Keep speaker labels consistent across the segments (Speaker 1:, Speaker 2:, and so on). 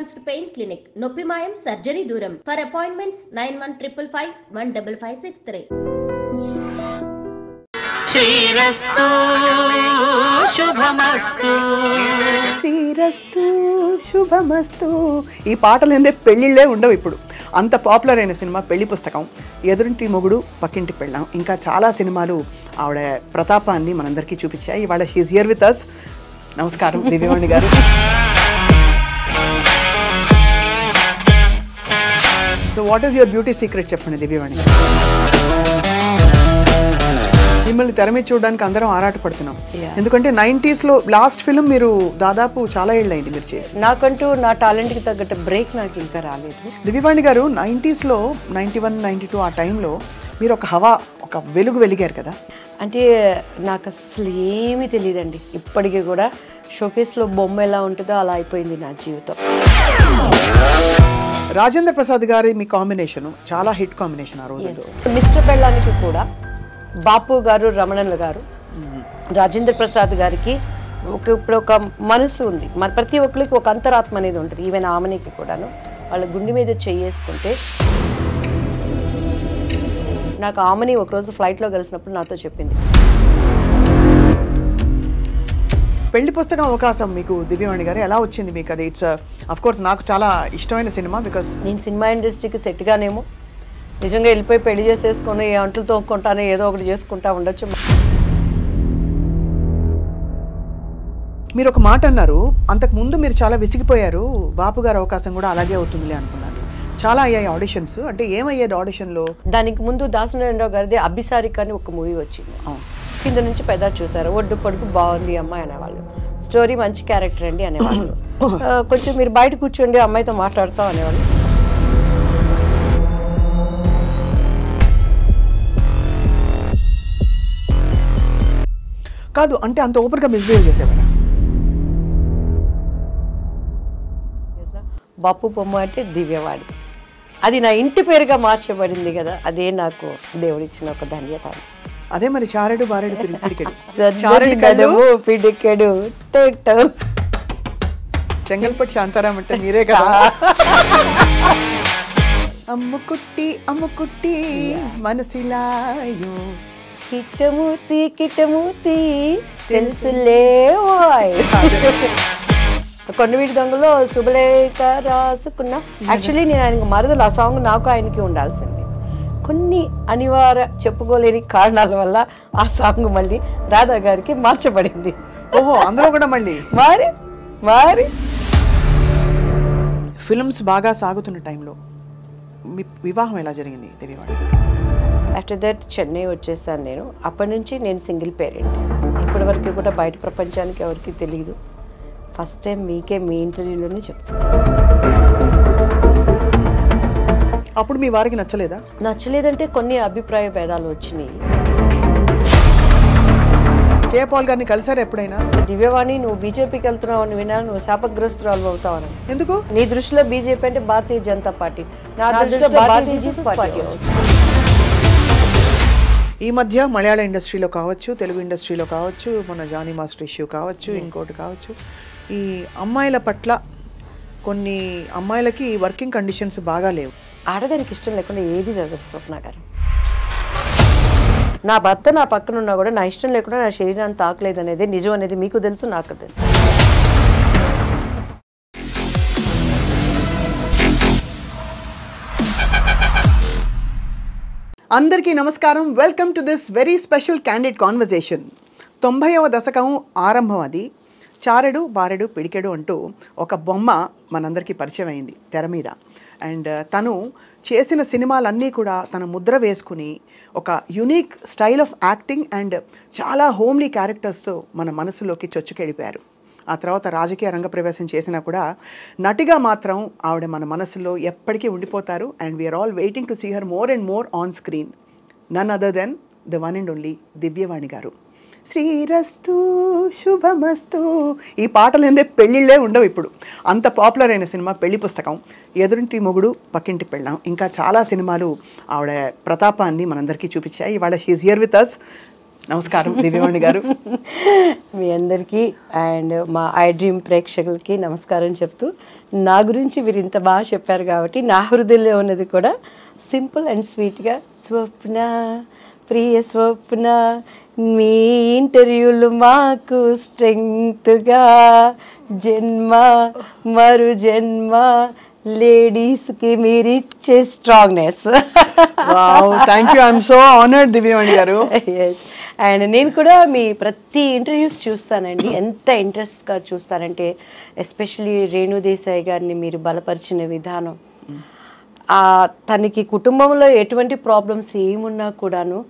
Speaker 1: Advanced pain clinic నొప్పి మాయం surgery దూరం ఫర్ అపాయింట్మెంట్స్ 9155155563
Speaker 2: శ్రీరస్తు శుభమస్తు
Speaker 3: శ్రీరస్తు శుభమస్తు. ఈ పాటలు ఏందే పెళ్ళిళ్ళే ఉండవు ఇప్పుడు. అంత పాపులర్ అయిన సినిమా పెళ్లి పుస్తకం, ఎదురింటి మొగుడు పక్కింటి పెళ్ళాం, ఇంకా చాలా సినిమాలు ఆవిడ ప్రతాపాన్ని మనందరికీ చూపించాయి. ఇవాళ షీఈస్ హియర్ విత్ అస్. నమస్కారం దివ్యవాణి గారు. So what is your beauty secret చెప్పండి దివ్యవాణి గారు. మిమ్మల్ని తెర మీద చూడడానికి అందరం ఆరాటపడుతున్నాం. ఎందుకంటే 90s లో లాస్ట్ ఫిల్మ్ మీరు దాదాపు చాలా ఏళ్ళు అయింది మీరు చేసి.
Speaker 4: నాకంటూ నా టాలెంట్కి తగ్గట్టు బ్రేక్ నాకు ఇంకా రాలేదు.
Speaker 3: దివ్యవాణి గారు 90s లో 91, 92 ఆ టైంలో మీరు ఒక హవా, ఒక వెలుగు వెలిగారు కదా.
Speaker 4: అంటే నాకు అసలు ఏమీ తెలియదండి. ఇప్పటికీ కూడా షోకేస్లో బొమ్మ ఎలా ఉంటుందో అలా అయిపోయింది నా జీవితం.
Speaker 3: రాజేంద్ర ప్రసాద్ గారి మీ కాంబినేషన్ చాలా హిట్ కాంబినేషన్ ఆ రోజు.
Speaker 4: మిస్టర్ బెళ్ళానికి కూడా బాపు గారు, రమణన్ల గారు, రాజేంద్ర ప్రసాద్ గారికి ఇప్పుడు ఒక మనసు ఉంది. మన ప్రతి ఒక్కరికి ఒక అంతరాత్మ అనేది ఉంటుంది. ఈవెన్ ఆమెనికి కూడాను వాళ్ళ గుండె మీద చేసుకుంటే నాకు ఆమెని ఒకరోజు ఫ్లైట్లో కలిసినప్పుడు నాతో చెప్పింది,
Speaker 3: పెళ్లి పుస్తకం అవకాశం మీకు దివ్యవాణి గారు ఎలా వచ్చింది మీకు? అది ఇట్స్ అఫ్ కోర్స్ నాకు చాలా ఇష్టమైన సినిమా. బికాస్
Speaker 4: నేను సినిమా ఇండస్ట్రీకి సెట్గానేమో నిజంగా వెళ్ళిపోయి పెళ్లి చేసేసుకొని అంట్లు తోముకుంటానే ఏదో ఒకటి చేసుకుంటా ఉండొచ్చు.
Speaker 3: మీరు ఒక మాట అన్నారు, అంతకు ముందు మీరు చాలా విసిగిపోయారు, బాపు గారి అవకాశం కూడా అలాగే అవుతుందిలే అనుకున్నాను. చాలా అయ్యాయి ఆడిషన్స్. అంటే ఏమయ్యేది ఆడిషన్లో?
Speaker 4: దానికి ముందు దాసనారాయణరావు గారిది అభిసారిక అని ఒక మూవీ వచ్చింది. కింద నుంచి పెద్ద చూసారు, ఒడ్డు పొడుగు బాగుంది అమ్మాయి అనేవాళ్ళు, స్టోరీ మంచి క్యారెక్టర్ అండి అనేవాళ్ళు, కొంచెం మీరు బయట కూర్చోండి అమ్మాయితో మాట్లాడతాం అనేవాళ్ళు.
Speaker 3: కాదు అంటే అంత ఓపెన్గా మిస్బిహేవ్ చేసేవారా?
Speaker 4: బాపు బొమ్మ అంటే దివ్యవాడి, అది నా ఇంటి పేరుగా మార్చబడింది కదా, అదే నాకు దేవుడిచ్చిన ఒక ధన్యత.
Speaker 3: అదే మరి చారెడు బారెడు పిడికెడు
Speaker 4: పిడికెడు
Speaker 3: చెంగల్పట్టి శాంతారాం అంటే మీరే కదా. అమ్ముకుట్టి అమ్ముకుట్టి మనసిలాయో
Speaker 4: కిట్టమూర్తి కిట్టమూర్తి తెలుసులే. కొండవీటి దొంగలో శుభలేఖ రాసుకున్నా. యాక్చువల్లీ నేను ఆయనకు మరదలు. ఆ సాంగ్ నాకు ఆయనకి ఉండాల్సింది. కొన్ని అనివార్య చెప్పుకోలేని కారణాల వల్ల ఆ సాంగ్ మళ్ళీ రాధా గారికి మార్చబడింది.
Speaker 3: ఓహో, అందులో కూడా మళ్ళీ
Speaker 4: మరి
Speaker 3: ఫిల్మ్స్ బాగా సాగుతున్న టైంలో మీ వివాహం ఎలా జరిగింది తెలియవాడు?
Speaker 4: ఆఫ్టర్ దట్ చెన్నై వచ్చేసాను నేను. అప్పటి నుంచి నేను సింగిల్ పేరెంట్. ఇప్పటి వరకు కూడా బయట ప్రపంచానికి ఎవరికి తెలియదు. ఫస్ట్ టైం మీకే మీ ఇంటర్వ్యూలోనే చెప్తాను.
Speaker 3: అప్పుడు మీ వారికి నచ్చలేదా?
Speaker 4: నచ్చలేదంటే కొన్ని అభిప్రాయ భేదాలు వచ్చినాయి.
Speaker 3: కే పాల్ గారిని కలిసారు ఎప్పుడైనా?
Speaker 4: దివ్యవాణి, నువ్వు బీజేపీకి వెళ్తున్నావు అని వినా, నువ్వు శాపగ్రస్తురాలు అవుతావని.
Speaker 3: ఎందుకు?
Speaker 4: నీ దృష్టిలో బీజేపీ అంటే భారతీయ జనతా పార్టీ, నా దృష్టిలో భారతీయ జనతా పార్టీ.
Speaker 3: ఈ మధ్య మలయాళ ఇండస్ట్రీలో కావచ్చు, తెలుగు ఇండస్ట్రీలో కావచ్చు, మన జానీ మాస్టర్ ఇష్యూ కావచ్చు, ఇంకోటి కావచ్చు, ఈ అమ్మాయిల పట్ల కొన్ని అమ్మాయిలకి వర్కింగ్ కండిషన్స్ బాగా లేవు.
Speaker 4: ఆడదానికి ఇష్టం లేకుండా ఏది జరగదు స్వప్న గారు. నా భర్త నా పక్కన ఉన్నా కూడా నా ఇష్టం లేకుండా నా శరీరాన్ని తాకలేదు అనేది నిజం అనేది మీకు తెలుసు, నాకు తెలుసు.
Speaker 3: అందరికీ నమస్కారం. Welcome to this very special candid conversation. 90వ దశకం ఆరంభం. అది చారెడు బారెడు పిడికెడు అంటూ ఒక బొమ్మ మనందరికీ పరిచయం అయింది తెర మీద. అండ్ తను చేసిన సినిమాలన్నీ కూడా తన ముద్ర వేసుకుని ఒక unique style of acting and చాలా హోమ్లీ క్యారెక్టర్స్తో మన మనసులోకి చొచ్చుకెళ్ళిపోయారు. ఆ తర్వాత రాజకీయ రంగ ప్రవేశం చేసినా కూడా నటిగా మాత్రం ఆవిడ మన మనసులో ఎప్పటికీ ఉండిపోతారు. And we are all waiting to see her more and more on screen. None other than the one and only Divyavani garu. శ్రీరస్తు శుభమస్తు. ఈ పాటలు ఏందే పెళ్ళిళ్ళే ఉండవు ఇప్పుడు. అంత పాపులర్ అయిన సినిమా పెళ్లి పుస్తకం, ఎదురింటి మొగుడు పక్కింటి పెళ్ళాం, ఇంకా చాలా సినిమాలు ఆవిడ ప్రతాపాన్ని మనందరికీ చూపించాయి. ఇవాళ షీఈస్ హియర్ విత్ అస్. నమస్కారం దివ్యవాణి గారు.
Speaker 4: మీ అందరికీ అండ్ మా ఐ డ్రీమ్ ప్రేక్షకులకి నమస్కారం చెప్తూ, నా గురించి మీరు ఇంత బాగా చెప్పారు కాబట్టి నా హృదయంలో ఉన్నది కూడా సింపుల్ అండ్ స్వీట్గా, స్వప్న ప్రియ స్వప్న, మీ ఇంటర్వ్యూలు మాకు స్ట్రెంగ్త్గా, జన్మ మరు జన్మ లేడీస్కి మీరు ఇచ్చే strongness.
Speaker 3: Thank you, I'm so honoured Divyavani garu.
Speaker 4: Yes, and నేను కూడా మీ ప్రతి ఇంటర్వ్యూస్ చూస్తానండి. ఎంత ఇంట్రెస్ట్గా చూస్తానంటే ఎస్పెషలీ రేణు దేశాయ్ గారిని మీరు బలపరిచిన విధానం, తనకి కుటుంబంలో ఎటువంటి ప్రాబ్లమ్స్ ఏమున్నా కూడాను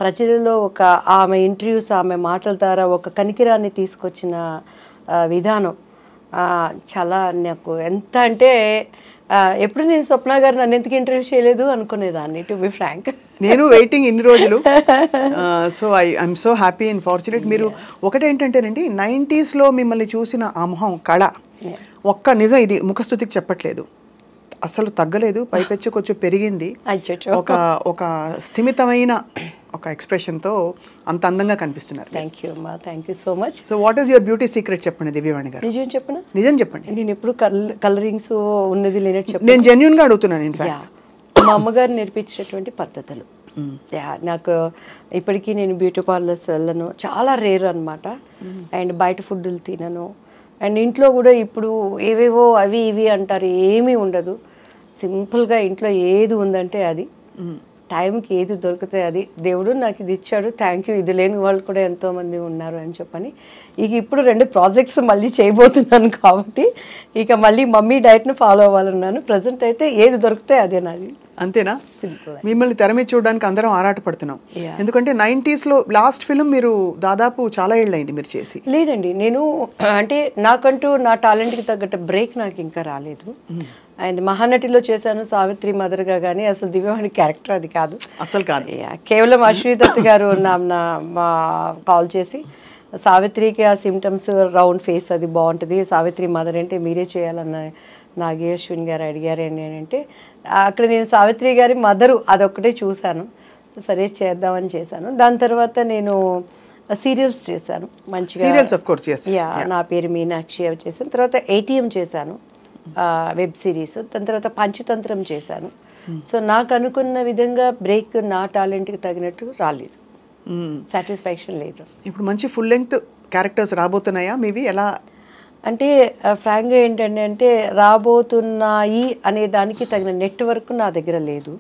Speaker 4: ప్రజలలో ఒక ఆమె ఇంటర్వ్యూస్, ఆమె మాటల ద్వారా ఒక కనికిరాన్ని తీసుకొచ్చిన విధానం చాలా నాకు ఎంత అంటే ఎప్పుడు నేను స్వప్న గారు నన్ను ఎందుకు ఇంటర్వ్యూ చేయలేదు అనుకునేదాన్ని, టు బి ఫ్రాంక్.
Speaker 3: నేను వెయిటింగ్ ఇన్ని రోజులు. So I'm so happy and fortunate. మీరు ఒకటేంటంటేనండి, 90s మిమ్మల్ని చూసిన ఆ మొహం కళ ఒక్క నిజం, ఇది ముఖస్థుతికి చెప్పట్లేదు, అసలు తగ్గలేదు, పైపెచ్చు కొంచెం పెరిగింది. ఒక స్థిమితమైన ఒక ఎక్స్ప్రెషన్తో అంత అందంగా కనిపిస్తున్నారు.
Speaker 4: థ్యాంక్ యూ అమ్మా, thank you so much.
Speaker 3: So what is your beauty secret చెప్పండి దివ్యవాణి గారు.
Speaker 4: నిజం చెప్పనా?
Speaker 3: నిజం చెప్పండి.
Speaker 4: నేను ఎప్పుడు కలరింగ్స్ ఉన్నది లేనట్టు చెప్పను.
Speaker 3: నేను జెన్యూన్గా అడుగుతున్నాను. ఇన్ఫాక్ట్
Speaker 4: మా అమ్మగారు నేర్పించినటువంటి పద్ధతులు, నాకు ఇప్పటికీ నేను బ్యూటీ పార్లర్స్ వెళ్ళను, చాలా రేర్ అనమాట. అండ్ బయట ఫుడ్లు తినను. అండ్ ఇంట్లో కూడా ఇప్పుడు ఏవేవో అవి ఇవి అంటారు, ఏమీ ఉండదు. సింపుల్గా ఇంట్లో ఏది ఉందంటే అది, టైంకి ఏది దొరికితే అది, దేవుడు నాకు ఇది ఇచ్చాడు, థ్యాంక్ యూ, ఇది లేని వాళ్ళు కూడా ఎంతోమంది ఉన్నారు అని చెప్పని. ఇక ఇప్పుడు 2 ప్రాజెక్ట్స్ మళ్ళీ చేయబోతున్నాను కాబట్టి ఇక మళ్ళీ మమ్మీ డైట్ను ఫాలో అవ్వాలన్నాను. ప్రజెంట్ అయితే ఏది దొరికితే అదే నాది.
Speaker 3: అంతేనా?
Speaker 4: సింపుల్.
Speaker 3: మిమ్మల్ని తెర మీద చూడడానికి అందరం ఆరాటపడుతున్నాం. ఎందుకంటే 90s లాస్ట్ ఫిల్మ్ మీరు దాదాపు చాలా ఏళ్ళైంది మీరు చేసి.
Speaker 4: లేదండి, నేను అంటే నాకంటూ నా టాలెంట్కి తగ్గట్టు బ్రేక్ నాకు ఇంకా రాలేదు. అండ్ మహానటిలో చేశాను సావిత్రి మదర్గా, కానీ అసలు దివ్యవాణి క్యారెక్టర్ అది కాదు,
Speaker 3: అసలు కాదు.
Speaker 4: కేవలం అశ్విదత్ గారు మా కాల్ చేసి, సావిత్రికి ఆ సిమ్టమ్స్, రౌండ్ ఫేస్ అది బాగుంటుంది, సావిత్రి మదర్ అంటే మీరే చేయాలన్న నాగి అశ్విన్ గారు అడిగారు అంటే, అక్కడ నేను సావిత్రి గారి మదరు అదొక్కటే చూశాను, సరే చేద్దామని చేశాను. దాని తర్వాత నేను సీరియల్స్ చేశాను మంచిగా, నా పేరు మీనాక్షి అవి చేశాను. తర్వాత ATM చేశాను, వెబ్ సిరీస్. దాని తర్వాత పంచతంత్రం చేశాను. సో నాకు అనుకున్న విధంగా బ్రేక్ నా టాలెంట్కి తగినట్టు రాలేదు, సాటిస్ఫాక్షన్ లేదు.
Speaker 3: ఇప్పుడు మంచి ఫుల్ లెంగ్త్ క్యారెక్టర్స్ రాబోతున్నాయా మీవి? ఎలా
Speaker 4: అంటే ఫ్రాంక్గా ఏంటంటే రాబోతున్నాయి అనే దానికి తగిన నెట్వర్క్ నా దగ్గర లేదు.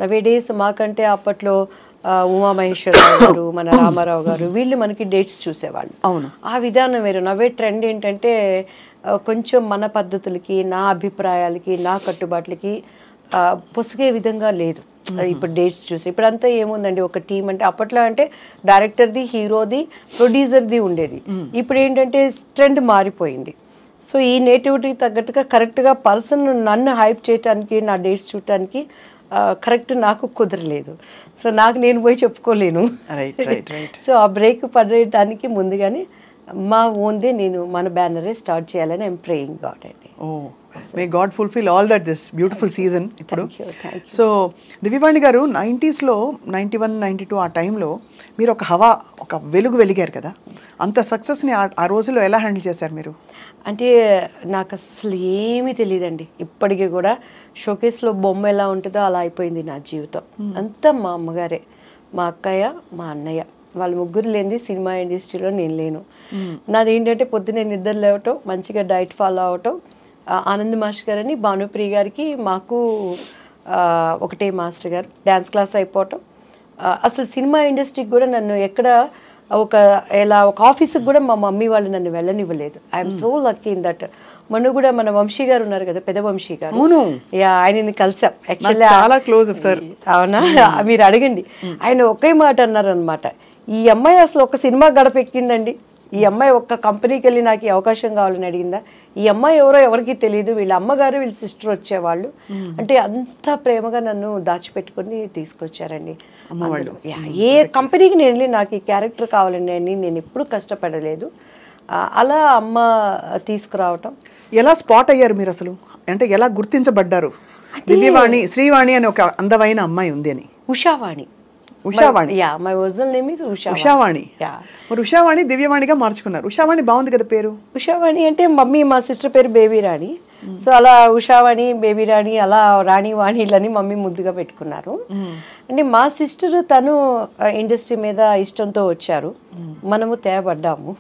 Speaker 4: నవేడేస్ మాకంటే అప్పట్లో ఉమామహేశ్వరరావు గారు, మన రామారావు గారు, వీళ్ళు మనకి డేట్స్ చూసేవాళ్ళు.
Speaker 3: అవును,
Speaker 4: ఆ విధానం వేరు. నవే ట్రెండ్ ఏంటంటే కొంచెం మన పద్ధతులకి, నా అభిప్రాయాలకి, నా కట్టుబాట్లకి పొసిగే విధంగా లేదు. ఇప్పుడు డేట్స్ చూసి ఇప్పుడంతా ఏముందండి, ఒక టీం అంటే అప్పట్లో అంటే డైరెక్టర్ది, హీరోది, ప్రొడ్యూసర్ది ఉండేది. ఇప్పుడు ఏంటంటే ట్రెండ్ మారిపోయింది. సో ఈ నేటివిటీకి తగ్గట్టుగా కరెక్ట్గా పర్సన్ నన్ను హైప్ చేయడానికి, నా డేట్స్ చూడటానికి కరెక్ట్ నాకు కుదరలేదు. సో నాకు నేను పోయి చెప్పుకోలేను. సో ఆ బ్రేక్ పడడానికి ముందుగానే మా ఓన్దే నేను మన బ్యానరే స్టార్ట్ చేయాలని ఐఎమ్ ప్రేయింగ్ గాడ్ అండి.
Speaker 3: May God fulfil all that this beautiful season. ఇప్పుడు సో దివ్యవాణి గారు 90s 91, 92 ఆ టైంలో మీరు ఒక హవా, ఒక వెలుగు వెలిగారు కదా, అంత సక్సెస్ని ఆ రోజుల్లో ఎలా హ్యాండిల్ చేశారు మీరు?
Speaker 4: అంటే నాకు అసలు ఏమీ తెలియదండి. ఇప్పటికీ కూడా షోకేస్లో బొమ్మ ఎలా ఉంటుందో అలా అయిపోయింది నా జీవితం. అంతా మా అమ్మగారే, మా అక్కయ్య, మా అన్నయ్య, వాళ్ళ ముగ్గురు లేనిది సినిమా ఇండస్ట్రీలో నేను లేను. నాది ఏంటంటే పొద్దున్నే నిద్ర లేవటం, మంచిగా డైట్ ఫాలో అవటం, ఆనంద్ మాస్టర్ గారని భానుప్రియ గారికి మాకు ఒకటే మాస్టర్ గారు, డ్యాన్స్ క్లాస్ అయిపోవటం. అసలు సినిమా ఇండస్ట్రీకి కూడా నన్ను ఎక్కడ ఒక ఆఫీస్కి కూడా మా మమ్మీ వాళ్ళు నన్ను వెళ్ళనివ్వలేదు. I'm so lucky in that. మొన్న కూడా మన వంశీ గారు ఉన్నారు కదా, పెద్ద వంశీ గారు, ఆయనని కలిసాం. యాక్చువల్లీ
Speaker 3: చాలా క్లోజ్ సార్.
Speaker 4: అవునా? మీరు అడగండి. ఆయన ఒకే మాట అన్నారు అనమాట, ఈ అమ్మాయి అసలు ఒక సినిమా గడపెక్కిందండి, ఈ అమ్మాయి ఒక్క కంపెనీకి వెళ్ళి నాకు ఈ అవకాశం కావాలని అడిగిందా, ఈ అమ్మాయి ఎవరో ఎవరికి తెలియదు, వీళ్ళ అమ్మగారు వీళ్ళ సిస్టర్ వచ్చేవాళ్ళు అంటే అంత ప్రేమగా నన్ను దాచిపెట్టుకుని తీసుకొచ్చారండి. ఏ కంపెనీకి నేను వెళ్ళి నాకు ఈ క్యారెక్టర్ కావాలండి అని నేను ఎప్పుడు కష్టపడలేదు. అలా అమ్మ తీసుకురావటం.
Speaker 3: ఎలా స్పాట్ అయ్యారు మీరు అసలు? అంటే ఎలా గుర్తించబడ్డారు? దివ్యవాణి, శ్రీవాణి అని ఒక అందమైన అమ్మాయి ఉంది అని.
Speaker 4: Ushavani
Speaker 3: Ushavani.
Speaker 4: Yeah, my original name is
Speaker 3: Ushavani.
Speaker 4: Yeah.
Speaker 3: మరి ఉషావాణి దివ్యవాణిగా మార్చుకున్నారు. ఉషావాణి బాగుంది కదా పేరు.
Speaker 4: ఉషావాణి అంటే మమ్మీ, మా సిస్టర్ పేరు బేబీ రాణి. సో అలా ఉషావాణి, బేబీ రాణి, అలా రాణి వాణిలని మమ్మీ ముద్దుగా పెట్టుకున్నారు. అంటే మా సిస్టర్ తను ఇండస్ట్రీ మీద ఇష్టంతో వచ్చారు, మనము తేబడ్డాము.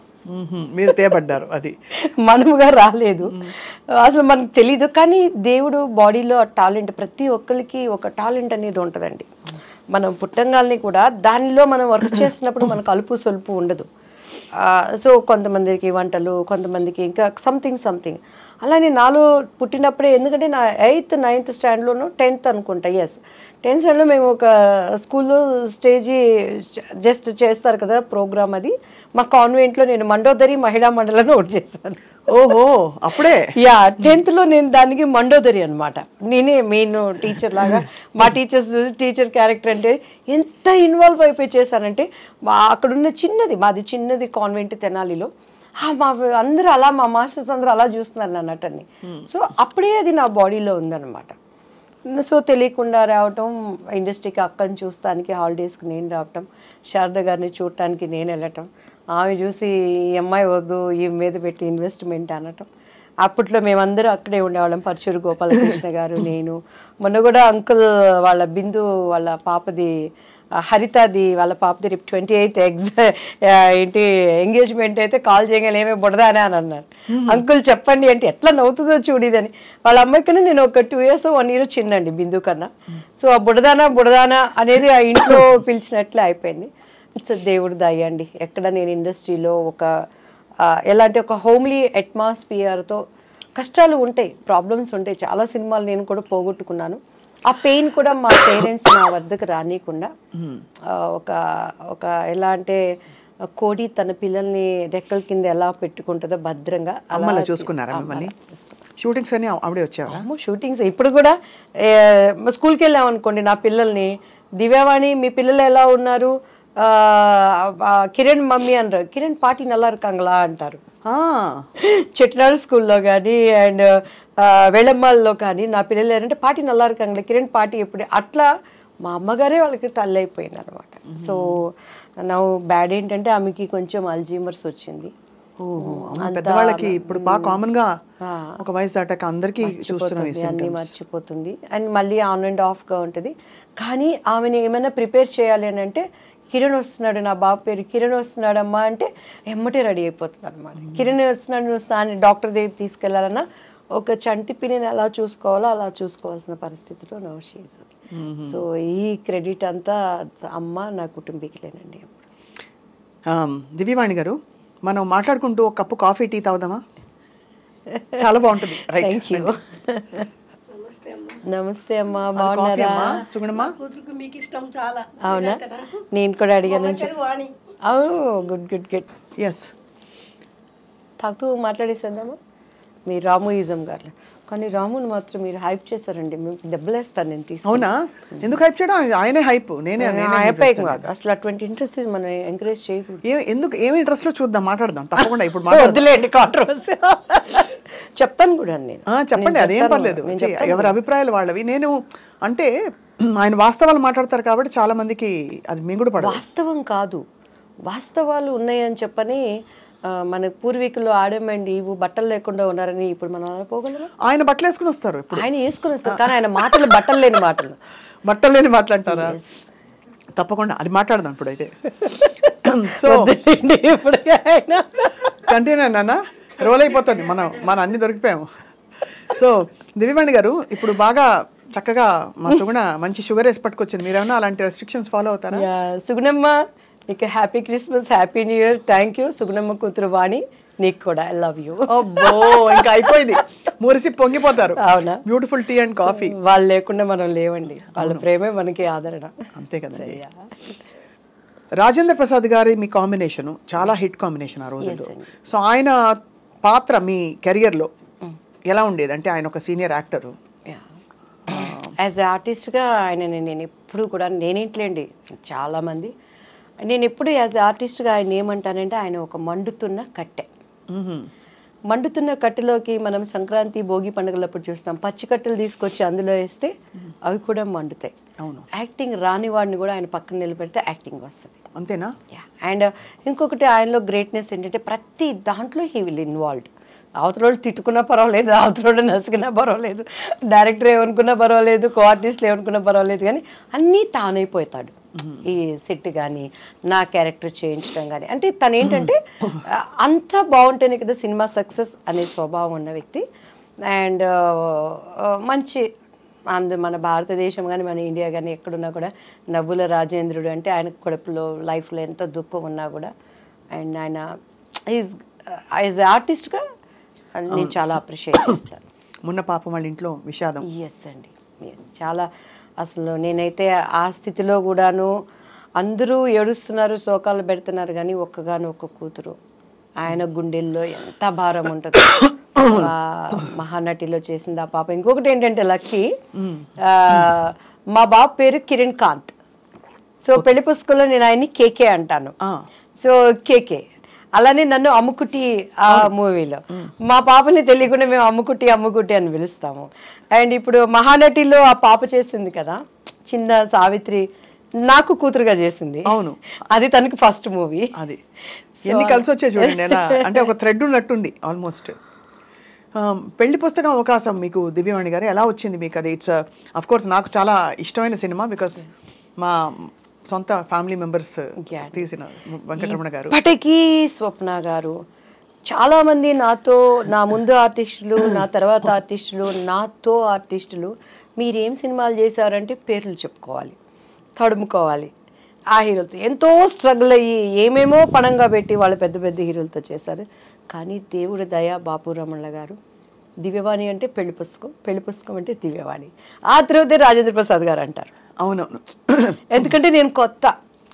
Speaker 3: మీరు తేబడ్డారు, అది
Speaker 4: మనముగా రాలేదు. అసలు మనకు తెలీదు, కానీ దేవుడు బాడీలో టాలెంట్, ప్రతి ఒక్కరికి ఒక టాలెంట్ అనేది ఉంటుందండి. మనం పుట్టంగాల్ని కూడా దానిలో మనం వర్క్ చేసినప్పుడు మనకు అలుపు సొలుపు ఉండదు. సో కొంతమందికి వంటలు, కొంతమందికి ఇంకా సంథింగ్. అలానే నాలో పుట్టినప్పుడే, ఎందుకంటే నా 8th 9th స్టాండర్డ్లోనూ 10th అనుకుంటా, 10th స్టాండర్డ్లో మేము ఒక స్కూల్లో స్టేజీ జస్ట్ చేస్తారు కదా ప్రోగ్రామ్, అది మా కాన్వెంట్లో నేను మండోదరి మహిళా మండలిని ఒకటి చేశాను.
Speaker 3: ఓహో, అప్పుడే.
Speaker 4: యా, 10th నేను దానికి మండోదరి అనమాట. నేనే మెయిన్ టీచర్ లాగా. మా టీచర్ క్యారెక్టర్ అంటే ఎంత ఇన్వాల్వ్ అయిపోయి చేశానంటే, అక్కడున్న మాది చిన్నది కాన్వెంట్ తెనాలిలో. మా అందరూ అలా, మా మాస్టర్స్ అందరూ అలా చూస్తున్నారు నా నటన్ని. సో అప్పుడే అది నా బాడీలో ఉందన్నమాట. సో తెలియకుండా రావటం, ఇండస్ట్రీకి అక్కని చూస్తానికి హాలిడేస్కి నేను రావటం, శారద గారిని చూడటానికి నేను వెళ్ళటం, ఆమె చూసి ఈ అమ్మాయి వద్దు, ఈ మీద పెట్టి ఇన్వెస్ట్మెంట్ అనటం. అప్పట్లో మేమందరూ అక్కడే ఉండేవాళ్ళం, పరచూరు గోపాలకృష్ణ గారు, నేను. మొన్న కూడా అంకుల్ వాళ్ళ బిందు వాళ్ళ పాపది, హరితది వాళ్ళ పాపది రేపు 28th ఏంటి ఎంగేజ్మెంట్ అయితే కాల్ చేయగానే ఏమే బుడదానే అని అన్నారు. అంకుల్ చెప్పండి అంటే ఎట్లా నవ్వుతుందో చూడిదని. వాళ్ళ అమ్మాయి కన్నా నేను ఒక 2 years 1 year చిన్నండి బిందు కన్నా. సో ఆ బుడదానా అనేది ఆ ఇంట్లో పిలిచినట్లే అయిపోయింది. ఇట్స్ దేవుడు దయ అండి. ఎక్కడ నేను ఇండస్ట్రీలో ఎలాంటి ఒక హోమ్లీ అట్మాస్ఫియర్తో, కష్టాలు ఉంటాయి, ప్రాబ్లమ్స్ ఉంటాయి, చాలా సినిమాలు నేను కూడా పోగొట్టుకున్నాను. ఆ పెయిన్ కూడా మా పేరెంట్స్ నా వద్దకు రానియకుండా, ఒక ఎలా అంటే కోడి తన పిల్లల్ని రెక్కల కింద ఎలా పెట్టుకుంటుందో భద్రంగా
Speaker 3: అలా చూసుకున్నారా మిమ్మల్ని? షూటింగ్స్ అని ఆవిడే వచ్చారా?
Speaker 4: షూటింగ్స్ ఇప్పుడు కూడా స్కూల్కి వెళ్ళాం అనుకోండి, నా పిల్లల్ని దివ్యవాణి మీ పిల్లలు ఎలా ఉన్నారు, కిరణ్ మమ్మీ అనరు, కిరణ్ పాటి నల్లా இருக்காங்களா అంటారు. చెట్నాడు స్కూల్లో కానీ అండ్ వెళమ్మాల్లో కానీ నా పిల్లలు ఏంటంటే పాటి నల్లా இருக்காங்களா, కిరణ్ పాటి ఎప్పుడు, అట్లా మా అమ్మగారే వాళ్ళకి తల్లి అయిపోయింది అనమాట. సో నా బ్యాడ్ ఏంటంటే ఆమెకి కొంచెం అల్జీమర్స్ వచ్చింది.
Speaker 3: పెద్దవాళ్ళకి ఇప్పుడు బాగా కామన్ గా ఒక వయసు దాటాక అందరికీ
Speaker 4: అన్ని మర్చిపోతుంది, అండ్ మళ్ళీ ఆన్ అండ్ ఆఫ్ గా ఉంటుంది. కానీ ఆమెను ఏమైనా ప్రిపేర్ చేయాలి అని అంటే, కిరణ్ వస్తున్నాడు, నా బాబు పేరు కిరణ్ వస్తున్నాడమ్మా అంటే ఎమ్మటే రెడీ అయిపోతుంది అనమాట. కిరణ్ వస్తున్నాడు, నువ్వు డాక్టర్ దగ్గర తీసుకెళ్లాలన్నా ఒక చంటి పిన్నిని ఎలా చూసుకోవాలో అలా చూసుకోవాల్సిన పరిస్థితిలో నో షీజ్. సో ఈ క్రెడిట్ అంతా అమ్మ, నా కుటుంబీకులేనండి.
Speaker 3: దివ్యవాణి గారు, మనం మాట్లాడుకుంటూ ఒక కప్పు కాఫీ టీ తాగుదామా? చాలా బాగుంటుంది.
Speaker 4: Thank you. నమస్తే అమ్మా, బాగున్నారా? అవునా, నేను కూడా అడిగాను. అవును, గుడ్ గుడ్ గుడ్.
Speaker 3: ఎస్,
Speaker 4: తాగుతూ మాట్లాడేసేద్దామా? మీరు రాముయిజం గారు, కానీ రాముని మాత్రం మీరు హైప్ చేశారండి, దెబ్బలేస్తాను నేను తీసుకు.
Speaker 3: అవునా? ఎందుకు హైప్ చేయడం? ఆయనే హైప్, నేనే
Speaker 4: హైప్ కాదు అసలు. అటువంటి ఇంట్రెస్ట్ మనం ఎంకరేజ్ చేయకూడదు.
Speaker 3: ఎందుకు, ఏమి ఇంట్రెస్ట్ లో చూద్దాం, మాట్లాడదాం తప్పకుండా. ఇప్పుడు
Speaker 4: వద్దులేండి కాంట్రవర్సీ. చెప్తాను కూడా నేను.
Speaker 3: చెప్పండి, అదేం పర్లేదు, ఎవరి అభిప్రాయాలు వాళ్ళవి. నేను అంటే ఆయన వాస్తవాలు మాట్లాడతారు కాబట్టి చాలా మందికి అది మింగుడు పడదు.
Speaker 4: వాస్తవం కాదు, వాస్తవాలు ఉన్నాయని చెప్పని మన పూర్వీకులు ఆడమండి ఇవి బట్టలు లేకుండా ఉన్నారని ఇప్పుడు మనం పోగలరా?
Speaker 3: ఆయన బట్టలు వేసుకుని వస్తారు,
Speaker 4: ఆయన వేసుకుని వస్తారు, కానీ ఆయన మాటలు బట్టలు లేని
Speaker 3: మాట్లాడతారా? తప్పకుండా అది మాట్లాడదాం ఇప్పుడైతే. సో
Speaker 4: ఇప్పుడు
Speaker 3: కంటిన్యూ నాన్న, రోల్ అయిపోతుంది, మనం అన్ని దొరికిపోయాము. సో దివ్యవాణి గారు, ఇప్పుడు బాగా చక్కగా మా సుగుణ మంచి షుగర్ వేసి పట్టుకొచ్చింది. మీరేమన్నా అలాంటి రెస్ట్రిక్షన్స్ ఫాలో అవుతారా?
Speaker 4: సుగుణమ్మ, నీకు happy Christmas, happy new year. Thank you. Sugunamma కూతురు వాణి, నీకు కూడా ఐ లవ్ యూ.
Speaker 3: అబ్బో, ఇంకా అయిపోయింది, మురిసి పొంగిపోతారు.
Speaker 4: అవునా?
Speaker 3: Beautiful tea and coffee.
Speaker 4: వాళ్ళు లేకుండా మనం లేవండి, వాళ్ళ ప్రేమే మనకి ఆదరణ.
Speaker 3: అంతే కదా. రాజేంద్ర ప్రసాద్ గారి మీ కాంబినేషన్ చాలా హిట్ కాంబినేషన్ ఆ రోజుల్లో. సో ఆయన పాత్ర మీ కెరియర్లో ఎలా ఉండేది? అంటే ఆయన ఒక సీనియర్ యాక్టర్,
Speaker 4: యాజ్ ఆర్టిస్ట్గా ఆయన నేను ఎప్పుడు కూడా, నేనేంట్లేండి చాలామంది, నేను ఎప్పుడు యాజ్ ఆర్టిస్ట్గా ఆయన ఏమంటానంటే, ఆయన ఒక మండుతున్న కట్టె. మండుతున్న కట్టెలోకి మనం సంక్రాంతి భోగి పండుగలప్పుడు చూస్తాం, పచ్చి కట్టెలు తీసుకొచ్చి అందులో వేస్తే అవి కూడా మండుతాయి.
Speaker 3: అవును.
Speaker 4: యాక్టింగ్ రాని వాడిని కూడా ఆయన పక్కన నిలబెడితే యాక్టింగ్ వస్తుంది.
Speaker 3: అంతేనా?
Speaker 4: అండ్ ఇంకొకటి ఆయనలో గ్రేట్నెస్ ఏంటంటే ప్రతి దాంట్లో హీ విల్ ఇన్వాల్వ్డ్. అవతల వాళ్ళు తిట్టుకున్నా పర్వాలేదు, అవతల వాళ్ళు నసుకున్నా పర్వాలేదు, డైరెక్టర్ ఏమనుకున్నా పర్వాలేదు, కో ఆర్టిస్టులు ఏమనుకున్నా పర్వాలేదు, కానీ అన్నీ తానైపోతాడు. ఈ సెట్ కానీ నా క్యారెక్టర్ చేయించడం కానీ, అంటే తను ఏంటంటే అంతా బాగుంటేనే కదా సినిమా సక్సెస్ అనే స్వభావం ఉన్న వ్యక్తి. అండ్ మంచి మన భారతదేశం కానీ మన ఇండియా కానీ ఎక్కడున్నా కూడా నవ్వుల రాజేంద్రుడు అంటే ఆయనకు కడుపులో లైఫ్లో ఎంత దుఃఖం ఉన్నా కూడా అండ్ ఆయన ఈజ్ ఆర్టిస్ట్గా నేను చాలా అప్రిషియేట్ చేస్తాను.
Speaker 3: మొన్న పాపం వాళ్ళ ఇంట్లో విషాదం.
Speaker 4: ఎస్ అండి, ఎస్. చాలా అసలు నేనైతే ఆ స్థితిలో కూడాను అందరూ ఏడుస్తున్నారు, శోకాలు పెడుతున్నారు, కానీ ఒక్క కూతురు ఆయన గుండెల్లో ఎంత భారం ఉంటుంది. మహానటిలో చేసింది ఆ పాప. ఇంకొకటి ఏంటంటే లక్కీ, మా బాబు పేరు కిరణ్ కాంత్. సో పెళ్లి పుస్తకంలో నేను ఆయన్ని కేకే అంటాను. సో కేకే అలానే నన్ను అమ్ముకుట్టి ఆ మూవీలో, మా పాపని తెలియకుండా మేము అమ్ముకుట్టి అని పిలుస్తాము. అండ్ ఇప్పుడు మహానటిలో ఆ పాప చేసింది కదా చిన్న సావిత్రి, నాకు కూతురుగా చేసింది.
Speaker 3: అవును,
Speaker 4: అది తనకి ఫస్ట్ మూవీ.
Speaker 3: అది ఎన్ని కలిసి వచ్చాయి చూడండి ఎలా, అంటే ఒక థ్రెడ్ ఉన్నట్టుంది ఆల్మోస్ట్. పెళ్లి పుస్తకం అవకాశం మీకు దివ్యవాణి గారు ఎలా వచ్చింది మీకు? అది ఇట్స్ అఫ్ కోర్స్ నాకు చాలా ఇష్టమైన సినిమా, బికాస్ మా సొంత ఫ్యామిలీ మెంబర్స్ తీసిన వెంకటరమణ గారు.
Speaker 4: ఇప్పటికీ స్వప్న గారు చాలామంది నాతో, నా ముందు ఆర్టిస్టులు, నా తర్వాత ఆర్టిస్టులు, నాతో ఆర్టిస్టులు మీరేం సినిమాలు చేశారంటే పేర్లు చెప్పుకోవాలి, తడుముకోవాలి. ఆ హీరోలతో ఎంతో స్ట్రగుల్ అయ్యి ఏమేమో పణంగా పెట్టి వాళ్ళు పెద్ద పెద్ద హీరోలతో చేశారు. కానీ దేవుడి దయ, బాపు రమణ గారు దివ్యవాణి అంటే పెళ్లి పుస్తకం అంటే దివ్యవాణి, ఆ తర్వాతే రాజేంద్ర ప్రసాద్ గారు అంటారు.
Speaker 3: అవునవును,
Speaker 4: ఎందుకంటే నేను కొత్త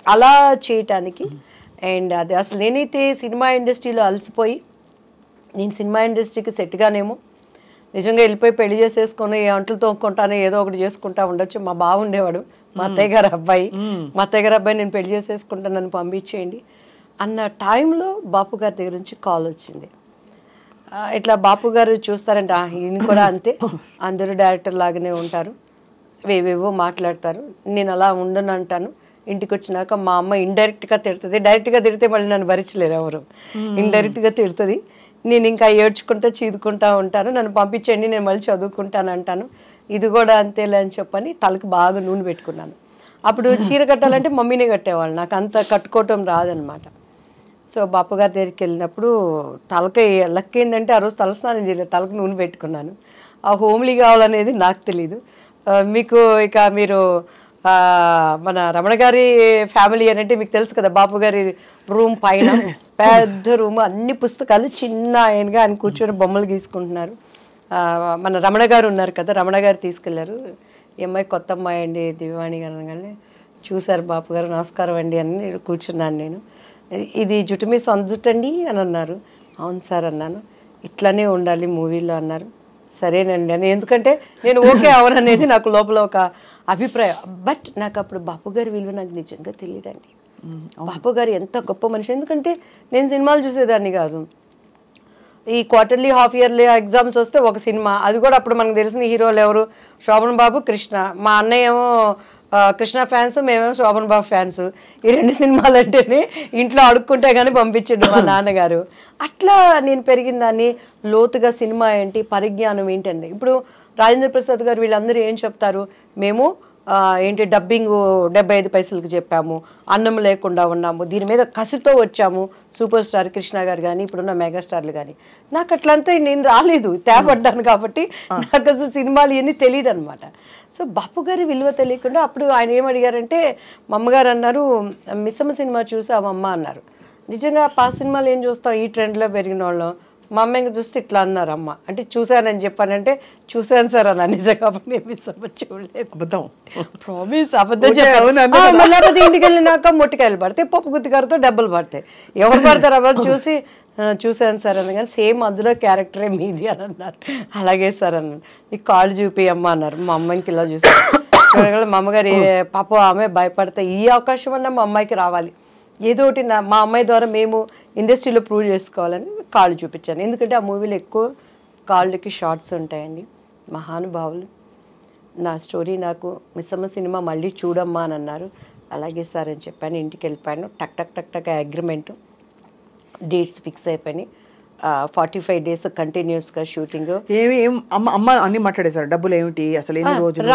Speaker 4: అలా చేయటానికి. అండ్ అది అసలు నేనైతే సినిమా ఇండస్ట్రీలో అలసిపోయి నేను సినిమా ఇండస్ట్రీకి సెట్గానేమో నిజంగా వెళ్ళిపోయి పెళ్లి చేసేసుకొని ఏ అంట్లు తోముకుంటానో ఏదో ఒకటి చేసుకుంటా ఉండొచ్చు. మా బాగుండేవాడు, మా అత్తయ్య గారు అబ్బాయి, నేను పెళ్లి చేసేసుకుంటా, నన్ను పంపించేయండి అన్న టైంలో బాపు గారి దగ్గర నుంచి కాల్ వచ్చింది. ఇట్లా బాపు గారు చూస్తారంటే ఈయన కూడా అంతే, అందరూ డైరెక్టర్ లాగానే ఉంటారు, వేవేవో మాట్లాడతారు, నేను అలా ఉండను అంటాను. ఇంటికి వచ్చినాక మా అమ్మ ఇండైరెక్ట్గా తిడుతుంది, డైరెక్ట్గా తిడితే మళ్ళీ నన్ను భరించలేరు ఎవరు, ఇండైరెక్ట్గా తిడుతుంది. నేను ఇంకా ఏడ్చుకుంటా చీదుకుంటా ఉంటాను, నన్ను పంపించండి నేను మళ్ళీ చదువుకుంటాను అంటాను. ఇది కూడా అంతేలే అని చెప్పని తలకు బాగా నూనె పెట్టుకున్నాను. అప్పుడు చీర కట్టాలంటే మమ్మీనే కట్టేవాళ్ళు, నాకు అంత కట్టుకోవటం రాదనమాట. సో బాపు గారి దగ్గరికి వెళ్ళినప్పుడు తలకి లక్ ఏంటంటే ఆ రోజు తలస్నానం చేయలేదు, తలకు నూనె పెట్టుకున్నాను. ఆ హోమ్లీ కావాలనేది నాకు తెలీదు. మీకు ఇక మీరు మన రమణ గారి ఫ్యామిలీ అని అంటే మీకు తెలుసు కదా, బాపు గారి రూమ్ పైన పెద్ద రూమ్, అన్ని పుస్తకాలు, చిన్న ఆయనగా ఆయన కూర్చొని బొమ్మలు గీసుకుంటున్నారు. మన రమణ గారు ఉన్నారు కదా, రమణ గారు తీసుకెళ్లారు. ఈ అమ్మాయి కొత్త అమ్మాయి అండి దివ్యవాణి గారు అనగానే చూశారు బాపు గారు, నమస్కారం అండి అని కూర్చున్నాను నేను. ఇది జుట్టు మీ సొంత జుట్టండి అని అన్నారు. అవును సార్ అన్నాను. ఇట్లానే ఉండాలి మూవీలో అన్నారు. సరేనండి అని, ఎందుకంటే నేను ఓకే అవననేది నాకు లోపల ఒక అభిప్రాయం. బట్ నాకు అప్పుడు బాపు గారి విలువ నాకు నిజంగా తెలియదండి. బాపు గారు ఎంత గొప్ప మనిషి, ఎందుకంటే నేను సినిమాలు చూసేదాన్ని కాదు. ఈ క్వార్టర్లీ హాఫ్ ఇయర్లీ ఎగ్జామ్స్ వస్తే ఒక సినిమా, అది కూడా అప్పుడు మనకు తెలిసిన హీరోలు ఎవరు, శోభన్ బాబు, కృష్ణ. మా అన్నయ్య ఏమో కృష్ణ ఫ్యాన్స్, మేమేమో శోభన్ బాబు ఫ్యాన్స్. ఈ రెండు సినిమాలు అంటేనే ఇంట్లో అడుక్కుంటే కానీ పంపించండు మా నాన్నగారు. అట్లా నేను పెరిగిన దాన్ని లోతుగా సినిమా ఏంటి, పరిజ్ఞానం ఏంటండి. ఇప్పుడు రాజేంద్ర ప్రసాద్ గారు వీళ్ళందరూ ఏం చెప్తారు, మేము ఏంటి డబ్బింగ్ 75 పైసలకు చెప్పాము, అన్నం లేకుండా ఉన్నాము, దీని మీద కసితో వచ్చాము. సూపర్ స్టార్ కృష్ణ గారు కానీ ఇప్పుడున్న మెగాస్టార్లు కానీ, నాకు అట్లంతా నేను రాలేదు, తేపడ్డాను కాబట్టి నాకు అసలు సినిమాలు ఇవన్నీ తెలియదు అనమాట. సో బాపు గారి విలువ తెలియకుండా అప్పుడు ఆయన ఏమడిగారంటే, మా అమ్మగారు అన్నారు, మిస్సమ్మ సినిమా చూసామమ్మ అన్నారు. నిజంగా పాత సినిమాలు ఏం చూస్తాం, ఈ ట్రెండ్లో పెరిగిన వాళ్ళం. మా అమ్మ ఇంకా చూస్తే ఇట్లా అన్నారు, అమ్మ అంటే చూశానని చెప్పానంటే చూశాను సార్ అన్న. నిజంగా నేను మిస్సమ్మ చూడలేదు, ప్రామిస్ అబద్ధం చెప్పాను. లేకపోతే ఇంటికి వెళ్ళినాక మొట్టికాయలు పడితే పప్పు గుత్తికారుతో డబ్బులు పడతాయి, ఎవరు పడతారు అవన్నీ చూసి చూశాను సార్ అన్న. కానీ సేమ్ అందులో క్యారెక్టరే మీది అని అన్నారు. అలాగే సార్ అన్నాను. నీకు కాళ్ళు చూపి అమ్మ అన్నారు. మా అమ్మాయికి ఇలా చూసాను. మా అమ్మగారు పాప ఆమె భయపడతాయి, ఈ అవకాశం అన్నా మా అమ్మాయికి రావాలి, ఏదో ఒకటి మా అమ్మాయి ద్వారా మేము ఇండస్ట్రీలో ప్రూవ్ చేసుకోవాలని కాళ్ళు చూపించాను. ఎందుకంటే ఆ మూవీలో ఎక్కువ కాళ్ళకి షార్ట్స్ ఉంటాయండి. మహానుభావులు నా స్టోరీ నాకు మిస్సమ్మ సినిమా మళ్ళీ చూడమ్మా అని అన్నారు. అలాగే సార్ అని చెప్పాను. ఇంటికి వెళ్ళిపోయాను. టక్ టక్ టక్ టక్ అగ్రిమెంట్, డేట్స్ ఫిక్స్ అయిపోయినాయి. 45 days కంటిన్యూస్గా షూటింగ్.
Speaker 3: అమ్మ అన్ని మాట్లాడేశారు. డబ్బులు ఏమిటి అసలు, ఎన్ని రోజులు?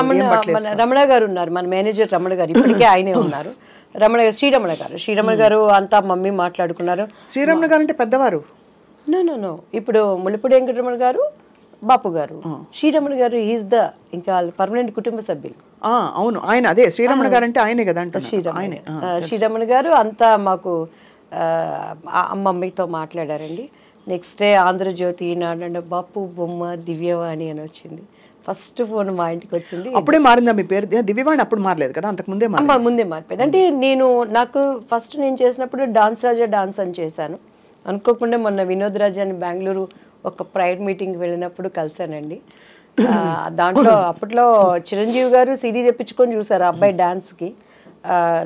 Speaker 4: రమణ గారు ఉన్నారు, మన మేనేజర్ రమణ గారు, ఇప్పటికే ఆయనే ఉన్నారు. శ్రీరమణ గారు అంతా మమ్మీ మాట్లాడుకున్నారు.
Speaker 3: శ్రీరమణ గారు అంటే పెద్దవారు?
Speaker 4: నో ఇప్పుడు ముళ్ళపూడి వెంకటరమణ గారు, బాపు గారు. శ్రీరమణ గారు ఈజ్ ద ఇంకా పర్మనెంట్ కుటుంబ సభ్యులు.
Speaker 3: అవును, ఆయన అదే శ్రీరమణ గారు అంటే ఆయనే కదా.
Speaker 4: శ్రీరమణ గారు అంతా మాకు మమ్మీతో మాట్లాడారండి. నెక్స్ట్ డే ఆంధ్రజ్యోతి నాడు బాపు బొమ్మ దివ్యవాణి అని వచ్చింది. ఫస్ట్ ఫోన్ మా ఇంటికి వచ్చింది.
Speaker 3: అప్పుడే మారిందా మీ పేరు? దివ్యవాణి అప్పుడు మారలేదు కదా, అంతకు ముందే
Speaker 4: మారిపోయింది. అంటే నాకు ఫస్ట్ నేను చేసినప్పుడు డాన్స్ రాజా డాన్స్ అని చేశాను. అనుకోకుండా మొన్న వినోద్ రాజా అని బెంగళూరు ఒక ప్రైవేట్ మీటింగ్కి వెళ్ళినప్పుడు కలిసానండి. దాంట్లో అప్పట్లో చిరంజీవి గారు సిడీ తెప్పించుకొని చూసారు అబ్బాయి డాన్స్కి.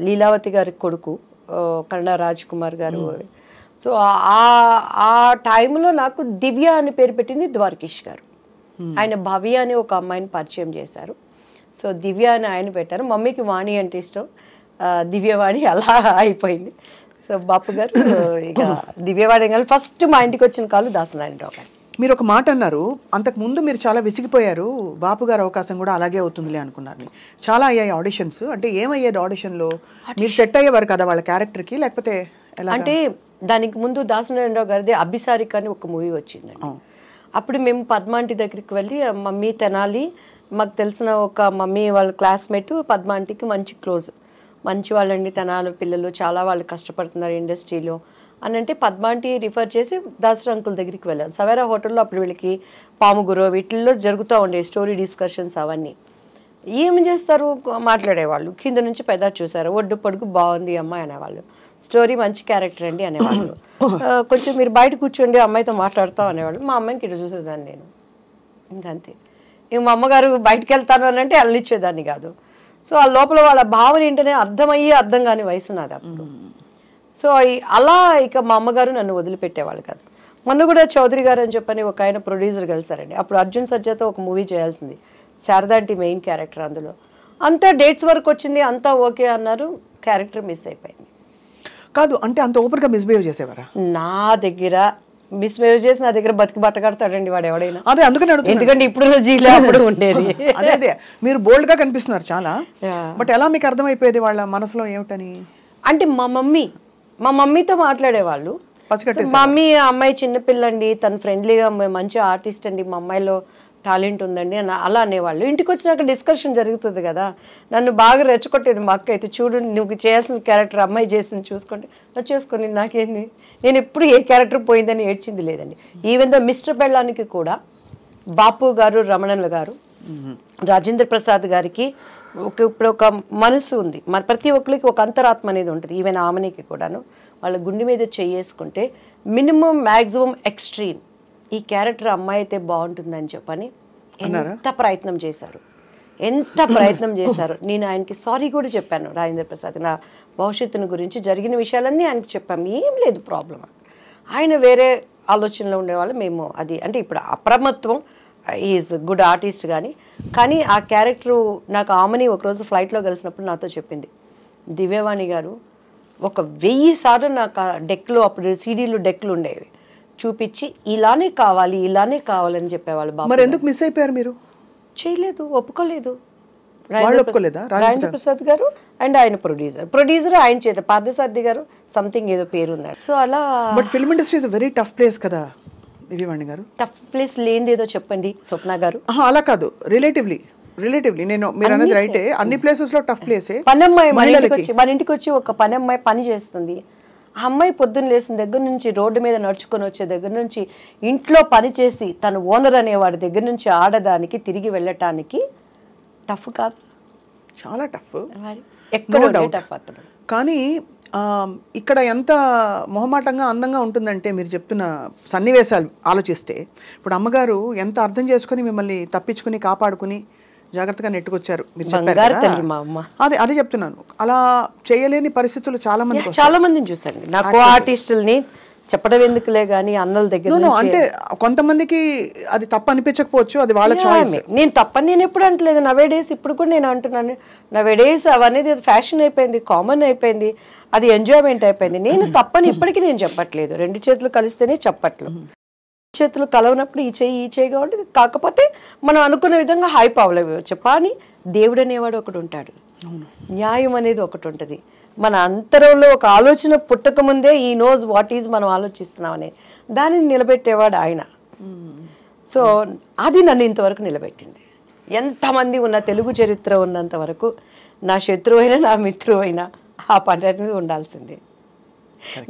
Speaker 4: లీలావతి గారి కొడుకు కన్నడ రాజ్ కుమార్ గారు. సో ఆ టైంలో నాకు దివ్య అని పేరు పెట్టింది ద్వారకేష్ గారు. ఆయన భవ్య అని ఒక అమ్మాయిని పరిచయం చేశారు. సో దివ్య అని ఆయన పెట్టారు. మమ్మీకి వాణి అంటే ఇష్టం, దివ్యవాణి అలా అయిపోయింది. సో బాపు గారు ఇక దివ్యవాణి గారు ఫస్ట్ మా ఇంటికి వచ్చిన కాలు దాసనారాయణరావు గారు.
Speaker 3: మీరు ఒక మాట అన్నారు, అంతకు ముందు మీరు చాలా విసిగిపోయారు, బాపు గారు అవకాశం కూడా అలాగే అవుతుందిలే అనుకున్నారు. చాలా అయ్యాయి ఆడిషన్స్. అంటే ఏమయ్యేది ఆడిషన్లో? మీరు సెట్ అయ్యేవారు కదా వాళ్ళ క్యారెక్టర్కి, లేకపోతే
Speaker 4: అంటే దానికి ముందు దాసనారాయణరావు గారిది అభిసారిక అని ఒక మూవీ వచ్చిందండి. అప్పుడు మేము పద్మాంటి దగ్గరికి వెళ్ళి, మమ్మీ తెనాలి మాకు తెలిసిన ఒక మమ్మీ వాళ్ళ క్లాస్మేట్ పద్మాంటికి మంచి క్లోజ్, మంచి వాళ్ళండి తెనాలి పిల్లలు, చాలా వాళ్ళు కష్టపడుతున్నారు ఇండస్ట్రీలో అని అంటే పద్మాంటి రిఫర్ చేసి దాసరి అంకుల్ దగ్గరికి వెళ్ళాను. సవేరా హోటల్లో అప్పుడు వీళ్ళకి పాముగురో వీటిల్లో జరుగుతూ ఉండే స్టోరీ డిస్కషన్స్ అవన్నీ. ఏమి చేస్తారు మాట్లాడేవాళ్ళు, కింద నుంచి పెద్ద చూసారు, ఒడ్డు పొడుగు బాగుంది అమ్మాయి అనేవాళ్ళు, స్టోరీ మంచి క్యారెక్టర్ అండి అనేవాళ్ళు. కొంచెం మీరు బయట కూర్చోండి అమ్మాయితో మాట్లాడతాం అనేవాళ్ళు. మా అమ్మాయికి ఇటు చూసేదాన్ని నేను, ఇంకంతే. ఇంక మా అమ్మగారు బయటకు వెళ్తాను అని అంటే అల్లిచ్చేదాన్ని కాదు. సో ఆ లోపల వాళ్ళ భావన ఏంటనే అర్థమయ్యి అర్థం కాని వయసు నాది అప్పుడు. సో అలా ఇక మా అమ్మగారు నన్ను వదిలిపెట్టేవాళ్ళు కాదు. మొన్న కూడా చౌదరి గారు అని చెప్పని ఒక ఆయన ప్రొడ్యూసర్ కలిసారండి. అప్పుడు అర్జున్ సర్జాతో ఒక మూవీ చేయాల్సింది, శారదాంటి మెయిన్ క్యారెక్టర్. అందులో అంతా డేట్స్ వరకు వచ్చింది, అంతా ఓకే అన్నారు, క్యారెక్టర్ మిస్ అయిపోయింది.
Speaker 3: కాదు అంటే అంత ఓపెన్గా మిస్బిహేవ్ చేసేవారా?
Speaker 4: నా దగ్గర మిస్బిహేవ్ చేసి నా దగ్గర బతికి బట్ట కడతాడండి వాడు ఎవడైనా.
Speaker 3: అదే అందుకని
Speaker 4: ఎందుకంటే ఇప్పుడు జీలో అప్పుడు ఉండేది.
Speaker 3: అదే మీరు బోల్డ్ గా కనిపిస్తున్నారు చాలా. బట్ ఎలా మీకు అర్థమైపోయేది వాళ్ళ మనసులో ఏమిటని?
Speaker 4: అంటే మా మమ్మీతో మాట్లాడేవాళ్ళు. మా మమ్మీ అమ్మాయి చిన్నపిల్లండి, తను ఫ్రెండ్లీగా మంచి ఆర్టిస్ట్ అండి, మా అమ్మాయిలో టాలెంట్ ఉందండి అని అలా అనేవాళ్ళు. ఇంటికి వచ్చినాక డిస్కషన్ జరుగుతుంది కదా. నన్ను బాగా రెచ్చగొట్టేది మా అక్క అయితే, చూడు నువ్వు చేయాల్సిన క్యారెక్టర్ అమ్మాయి చేసింది చూసుకోండి, చేసుకొని నాకేంది, నేను ఎప్పుడు ఏ క్యారెక్టర్ పోయిందని ఏడ్చింది లేదండి. ఈవెన్ దో మిస్టర్ బెళ్ళానికి కూడా బాపు గారు, రమణన్ల గారు, రాజేంద్ర ప్రసాద్ గారికి ఇప్పుడు ఒక మనసు ఉంది, మరి ప్రతి ఒక్కరికి ఒక అంతరాత్మ అనేది ఉంటుంది. ఈవెన్ ఆమెనికి కూడాను వాళ్ళ గుండె మీద చేసుకుంటే మినిమం మ్యాక్సిమం ఎక్స్ట్రీమ్ ఈ క్యారెక్టర్ అమ్మాయి అయితే బాగుంటుందని చెప్పని ఎంత ప్రయత్నం చేశారు. నేను ఆయనకి సారీ కూడా చెప్పాను. రాజేంద్ర ప్రసాద్ నా భవిష్యత్తును గురించి జరిగిన విషయాలన్నీ ఆయనకి చెప్పాము, ఏం లేదు ప్రాబ్లం. ఆయన వేరే ఆలోచనలో ఉండేవాళ్ళు, మేము అది అంటే ఇప్పుడు అప్రమత్వం, ఈజ్ గుడ్ ఆర్టిస్ట్ కానీ ఆ క్యారెక్టరు నాకు ఆమెని ఒకరోజు ఫ్లైట్లో కలిసినప్పుడు నాతో చెప్పింది, దివ్యవాణి గారు ఒక 1000 సార్లు నాకు ఆ డెక్లో, అప్పుడు సీడీలు డెక్లు ఉండేవి, చూపించి ఇలానే కావాలని చెప్పేవాళ్ళు.
Speaker 3: మరి ఎందుకు మిస్ అయిపోయారు మీరు?
Speaker 4: చేయలేదు, ఒప్పుకోలేదు.
Speaker 3: రాజేంద్ర
Speaker 4: ప్రసాద్ గారు అండ్ ఆయన ప్రొడ్యూసర్ ఆయన చేత పార్థసారథి గారు సంథింగ్ ఏదో పేరు ఉంది. సో అలా.
Speaker 3: But film industry is very tough place కదా దివ్యవాణి గారు.
Speaker 4: టఫ్ ప్లేస్ లేనిది ఏదో చెప్పండి స్వప్న గారు.
Speaker 3: అలా కాదు, రిలేటివ్లీ నేను మీరు అన్నది రైటే, అన్ని ప్లేసెస్ లో టఫ్ ప్లేసే.
Speaker 4: పనమ్మాయి మన ఇంటికి వచ్చి ఒక పనమ్మాయి పని చేస్తుంది. ఆ అమ్మాయి పొద్దున్న లేసిన దగ్గర నుంచి, రోడ్డు మీద నడుచుకొని వచ్చే దగ్గర నుంచి, ఇంట్లో పని చేసి తను ఓనర్ అనేవాడి దగ్గర నుంచి ఆడదానికి తిరిగి వెళ్ళటానికి టఫ్ కాదు,
Speaker 3: చాలా టఫ్.
Speaker 4: ఎక్కడ టఫ్ అక్కడ.
Speaker 3: కానీ ఇక్కడ ఎంత మొహమాటంగా అందంగా ఉంటుందంటే మీరు చెప్తున్న సన్నివేశాలు ఆలోచిస్తే, ఇప్పుడు అమ్మగారు ఎంత అర్థం చేసుకుని మిమ్మల్ని తప్పించుకుని కాపాడుకుని జాగ్రత్తగా నెట్టుకొచ్చారు. మీరు చెప్పారు, అదే చెప్తున్నాను. అలా చేయలేని పరిస్థితులు చాలా మందిని
Speaker 4: చూసాను. నాకు ఆర్టిస్టుల్ని చెప్పడం ఎందుకులే కానీ అన్నల దగ్గర
Speaker 3: No, అంటే కొంతమందికి అది తప్పు అనిపించకపోవచ్చు, అది వాళ్ళ చాయిస్.
Speaker 4: నేను తప్పని నేను ఎప్పుడు అంటలేదు. నవే డేస్ ఇప్పుడు కూడా నేను అంటున్నాను, నవే డేస్ అవనేది ఫ్యాషన్ అయిపోయింది, కామన్ అయిపోయింది, అది ఎంజాయ్మెంట్ అయిపోయింది. నేను తప్పని ఇప్పటికీ నేను చెప్పట్లేదు. రెండు చేతులు కలిస్తేనే చెప్పట్లు, చేతులు కలవనప్పుడు ఈ చేయి కాబట్టి, కాకపోతే మనం అనుకున్న విధంగా హైప్ అవ్వలేవచ్చు. కానీ దేవుడు అనేవాడు ఒకటి ఉంటాడు, న్యాయం అనేది ఒకటి ఉంటుంది. మన అంతరంలో ఒక ఆలోచన పుట్టక ముందే ఈ నోస్ వాట్ ఈజ్ మనం ఆలోచిస్తున్నాం అనేది, దానిని నిలబెట్టేవాడు ఆయన. సో అది నన్ను ఇంతవరకు నిలబెట్టింది. ఎంతమంది ఉన్న తెలుగు చరిత్ర ఉన్నంత వరకు నా శత్రువు అయినా నా మిత్రువు అయినా ఆ పని అనేది ఉండాల్సిందే.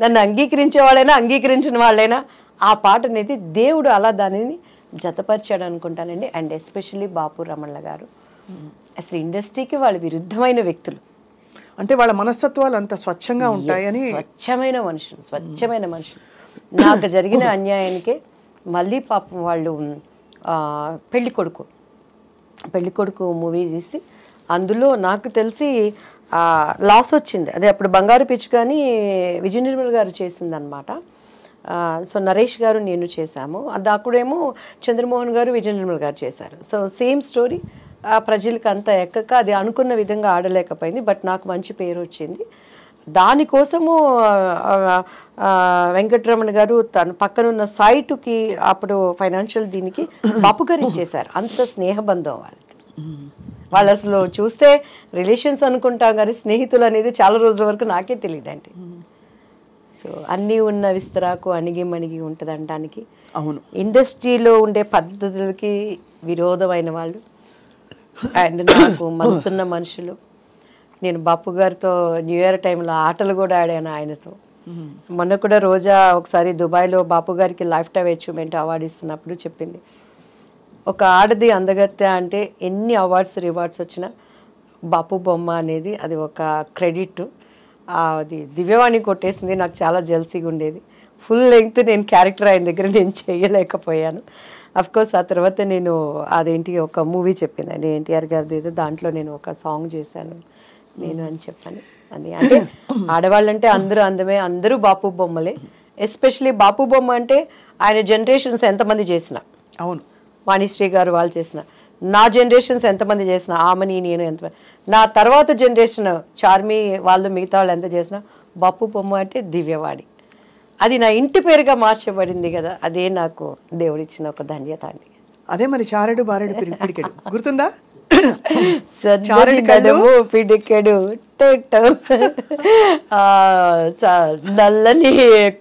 Speaker 4: నన్ను అంగీకరించే వాళ్ళైనా అంగీకరించిన వాళ్ళైనా ఆ పాట అనేది దేవుడు అలా దానిని జతపరిచాడు అనుకుంటానండి. అండ్ ఎస్పెషల్లీ బాపు రమణల గారు అసలు ఇండస్ట్రీకి వాళ్ళు విరుద్ధమైన వ్యక్తులు,
Speaker 3: అంటే వాళ్ళ మనస్తత్వాలు అంత స్వచ్ఛంగా ఉంటాయని.
Speaker 4: స్వచ్ఛమైన మనుషులు. నాకు జరిగిన అన్యాయానికే మళ్ళీ పాపం వాళ్ళు పెళ్లి కొడుకు మూవీ తీసి అందులో నాకు తెలిసి లాస్ వచ్చింది. అదే అప్పుడు బంగారు పిచ్చి కానీ విజయ నిర్మల్ గారు చేసిందనమాట. సో నరేష్ గారు నేను చేశాము. అది అక్కడేమో చంద్రమోహన్ గారు విజయ నిర్మల్ గారు చేశారు. సో సేమ్ స్టోరీ ప్రజలకు అంతా ఎక్కక అది అనుకున్న విధంగా ఆడలేకపోయింది. బట్ నాకు మంచి పేరు వచ్చింది. దానికోసము వెంకటరమణ గారు తన పక్కనున్న సైటుకి అప్పుడు ఫైనాన్షియల్ దీనికి బాపు గారు ఇచ్చేశారు. అంత స్నేహబంధం వాళ్ళు అసలు చూస్తే రిలేషన్స్ అనుకుంటాం కానీ స్నేహితులు అనేది చాలా రోజుల వరకు నాకే తెలియదండి. సో అన్నీ ఉన్న విస్తరాకు అణిగి మణిగి ఉంటుంది అనడానికి.
Speaker 3: అవును,
Speaker 4: ఇండస్ట్రీలో ఉండే పద్ధతులకి విరోధమైన వాళ్ళు అండ్ నాకు మనసున్న మనుషులు. నేను బాపు గారితో న్యూ ఇయర్ టైంలో ఆటలు కూడా ఆడాను ఆయనతో. మొన్న కూడా రోజా ఒకసారి దుబాయ్లో బాపు గారికి లైఫ్ టైమ్ అచీవ్మెంట్ అవార్డు ఇస్తున్నప్పుడు చెప్పింది, ఒక ఆడది అందగత్తె అంటే ఎన్ని రివార్డ్స్ వచ్చినా బాపు బొమ్మ అనేది అది ఒక క్రెడిట్. అది దివ్యవాణి కొట్టేసింది. నాకు చాలా జెల్సీగా ఉండేది. ఫుల్ లెంగ్త్ నేను క్యారెక్టర్ ఆయన దగ్గర నేను చేయలేకపోయాను. అఫ్కోర్స్ ఆ తర్వాత నేను అదేంటి ఒక మూవీ చెప్పిందండి ఎన్టీఆర్ గారిది ఏదో, దాంట్లో నేను ఒక సాంగ్ చేశాను నేను అని చెప్పాను. అది అంటే ఆడవాళ్ళంటే అందరూ అందమే, అందరూ బాపు బొమ్మలే. ఎస్పెషలీ బాపు బొమ్మ అంటే ఆయన జనరేషన్స్ ఎంతమంది చేసిన,
Speaker 3: అవును,
Speaker 4: వాణిశ్రీ గారు వాళ్ళు చేసిన, నా జనరేషన్స్ ఎంతమంది చేసిన, ఆమెని నేను ఎంతమంది, నా తర్వాత జనరేషన్ చార్మి వాళ్ళు మిగతా వాళ్ళు ఎంత చేసినా బాపు బొమ్మ అంటే దివ్యవాణి. అది నా ఇంటి పేరుగా మార్చబడింది కదా, అదే నాకు దేవుడిచ్చిన ఒక ధన్యత అండి.
Speaker 3: అదే మరి చారెడు బారెడు పిడికెడు గుర్తుందా?
Speaker 4: పిడికెడు నల్లని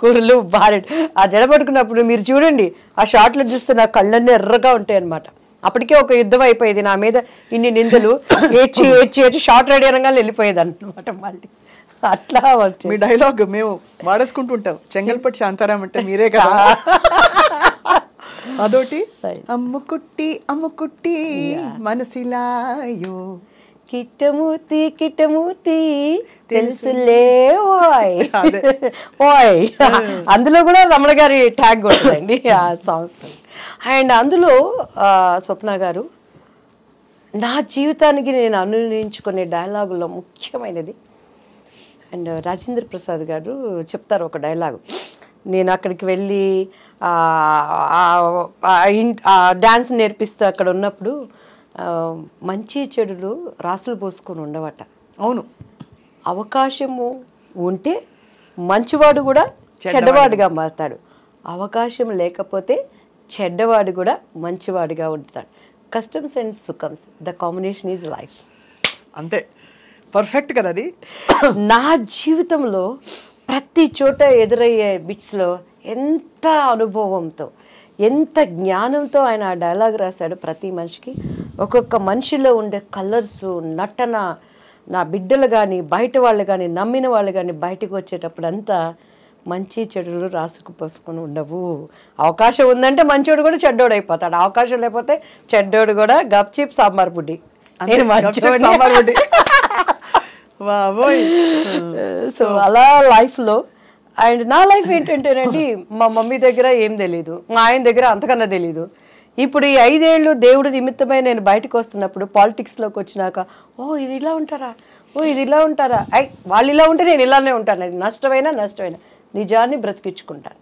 Speaker 4: కుర్రలు బారెడు. ఆ జడ పట్టుకున్నప్పుడు మీరు చూడండి, ఆ షార్ట్లో చూస్తే నా కళ్ళన్నీ ఎర్రగా ఉంటాయి అనమాట. అప్పటికే ఒక యుద్ధం అయిపోయేది నా మీద, ఇన్ని నిందలు ఏడ్చి షార్ట్ రెడీ అనగానే వెళ్ళిపోయేది అనమాట. మళ్ళీ అట్లా
Speaker 3: మీ డైలాగ్ మేము వాడేసుకుంటుంటాం, చెంగల్పట్టి శాంతారాం అంటే మీరే కదా. అదోటి అమ్ముకుట్టి మనసిలాయో
Speaker 4: కిట్టమూర్తి తెలుసులే ఓయ్ ఓయ్. అందులో కూడా రమణ గారి ట్యాగ్ ఉంటుందండి ఆ సాంగ్స్. అండ్ అందులో స్వప్న గారు నా జీవితానికి నేను అనునించుకునే డైలాగుల్లో ముఖ్యమైనది. అండ్ రాజేంద్ర ప్రసాద్ గారు చెప్తారు ఒక డైలాగు. నేను అక్కడికి వెళ్ళి డ్యాన్స్ నేర్పిస్తూ అక్కడ ఉన్నప్పుడు మంచి చెడులు రాసులు పోసుకొని ఉండవట.
Speaker 3: అవును,
Speaker 4: అవకాశము ఉంటే మంచివాడు కూడా చెడ్డవాడుగా మారుతాడు, అవకాశం లేకపోతే చెడ్డవాడు కూడా మంచివాడిగా ఉంటాడు. కస్టమ్స్ అండ్ సుఖమ్స్, ద కాంబినేషన్ ఈజ్ లైఫ్.
Speaker 3: అంతే, పర్ఫెక్ట్ కదా అది.
Speaker 4: నా జీవితంలో ప్రతి చోట ఎదురయ్యే బిట్స్లో ఎంత అనుభవంతో ఎంత జ్ఞానంతో ఆయన ఆ డైలాగ్ రాశాడు. ప్రతి మనిషికి ఒక్కొక్క మనిషిలో ఉండే కలర్స్, నటన, నా బిడ్డలు కానీ బయట వాళ్ళు కానీ నమ్మిన వాళ్ళు కానీ బయటకు వచ్చేటప్పుడు అంతా మంచి చెడులు రాసుకుపోసుకొని ఉండవు. అవకాశం ఉందంటే మంచోడు కూడా చెడ్డోడు అయిపోతాడు, అవకాశం లేకపోతే చెడ్డోడు కూడా గప్చిప్ సాంబార్ బుడ్డి. సో అలా లైఫ్లో. అండ్ నా లైఫ్ ఏంటంటేనండి, మా మమ్మీ దగ్గర ఏం తెలీదు, మా ఆయన దగ్గర అంతకన్నా తెలీదు. ఇప్పుడు ఈ 5 ఏళ్ళు దేవుడు నిమిత్తమై నేను బయటకు వస్తున్నప్పుడు, పాలిటిక్స్లోకి వచ్చినాక, ఇది ఇలా ఉంటారా, ఇది ఇలా ఉంటారా, వాళ్ళు ఇలా ఉంటే నేను ఇలానే ఉంటాను. నష్టమైనా నిజాన్ని బ్రతికించుకుంటాను.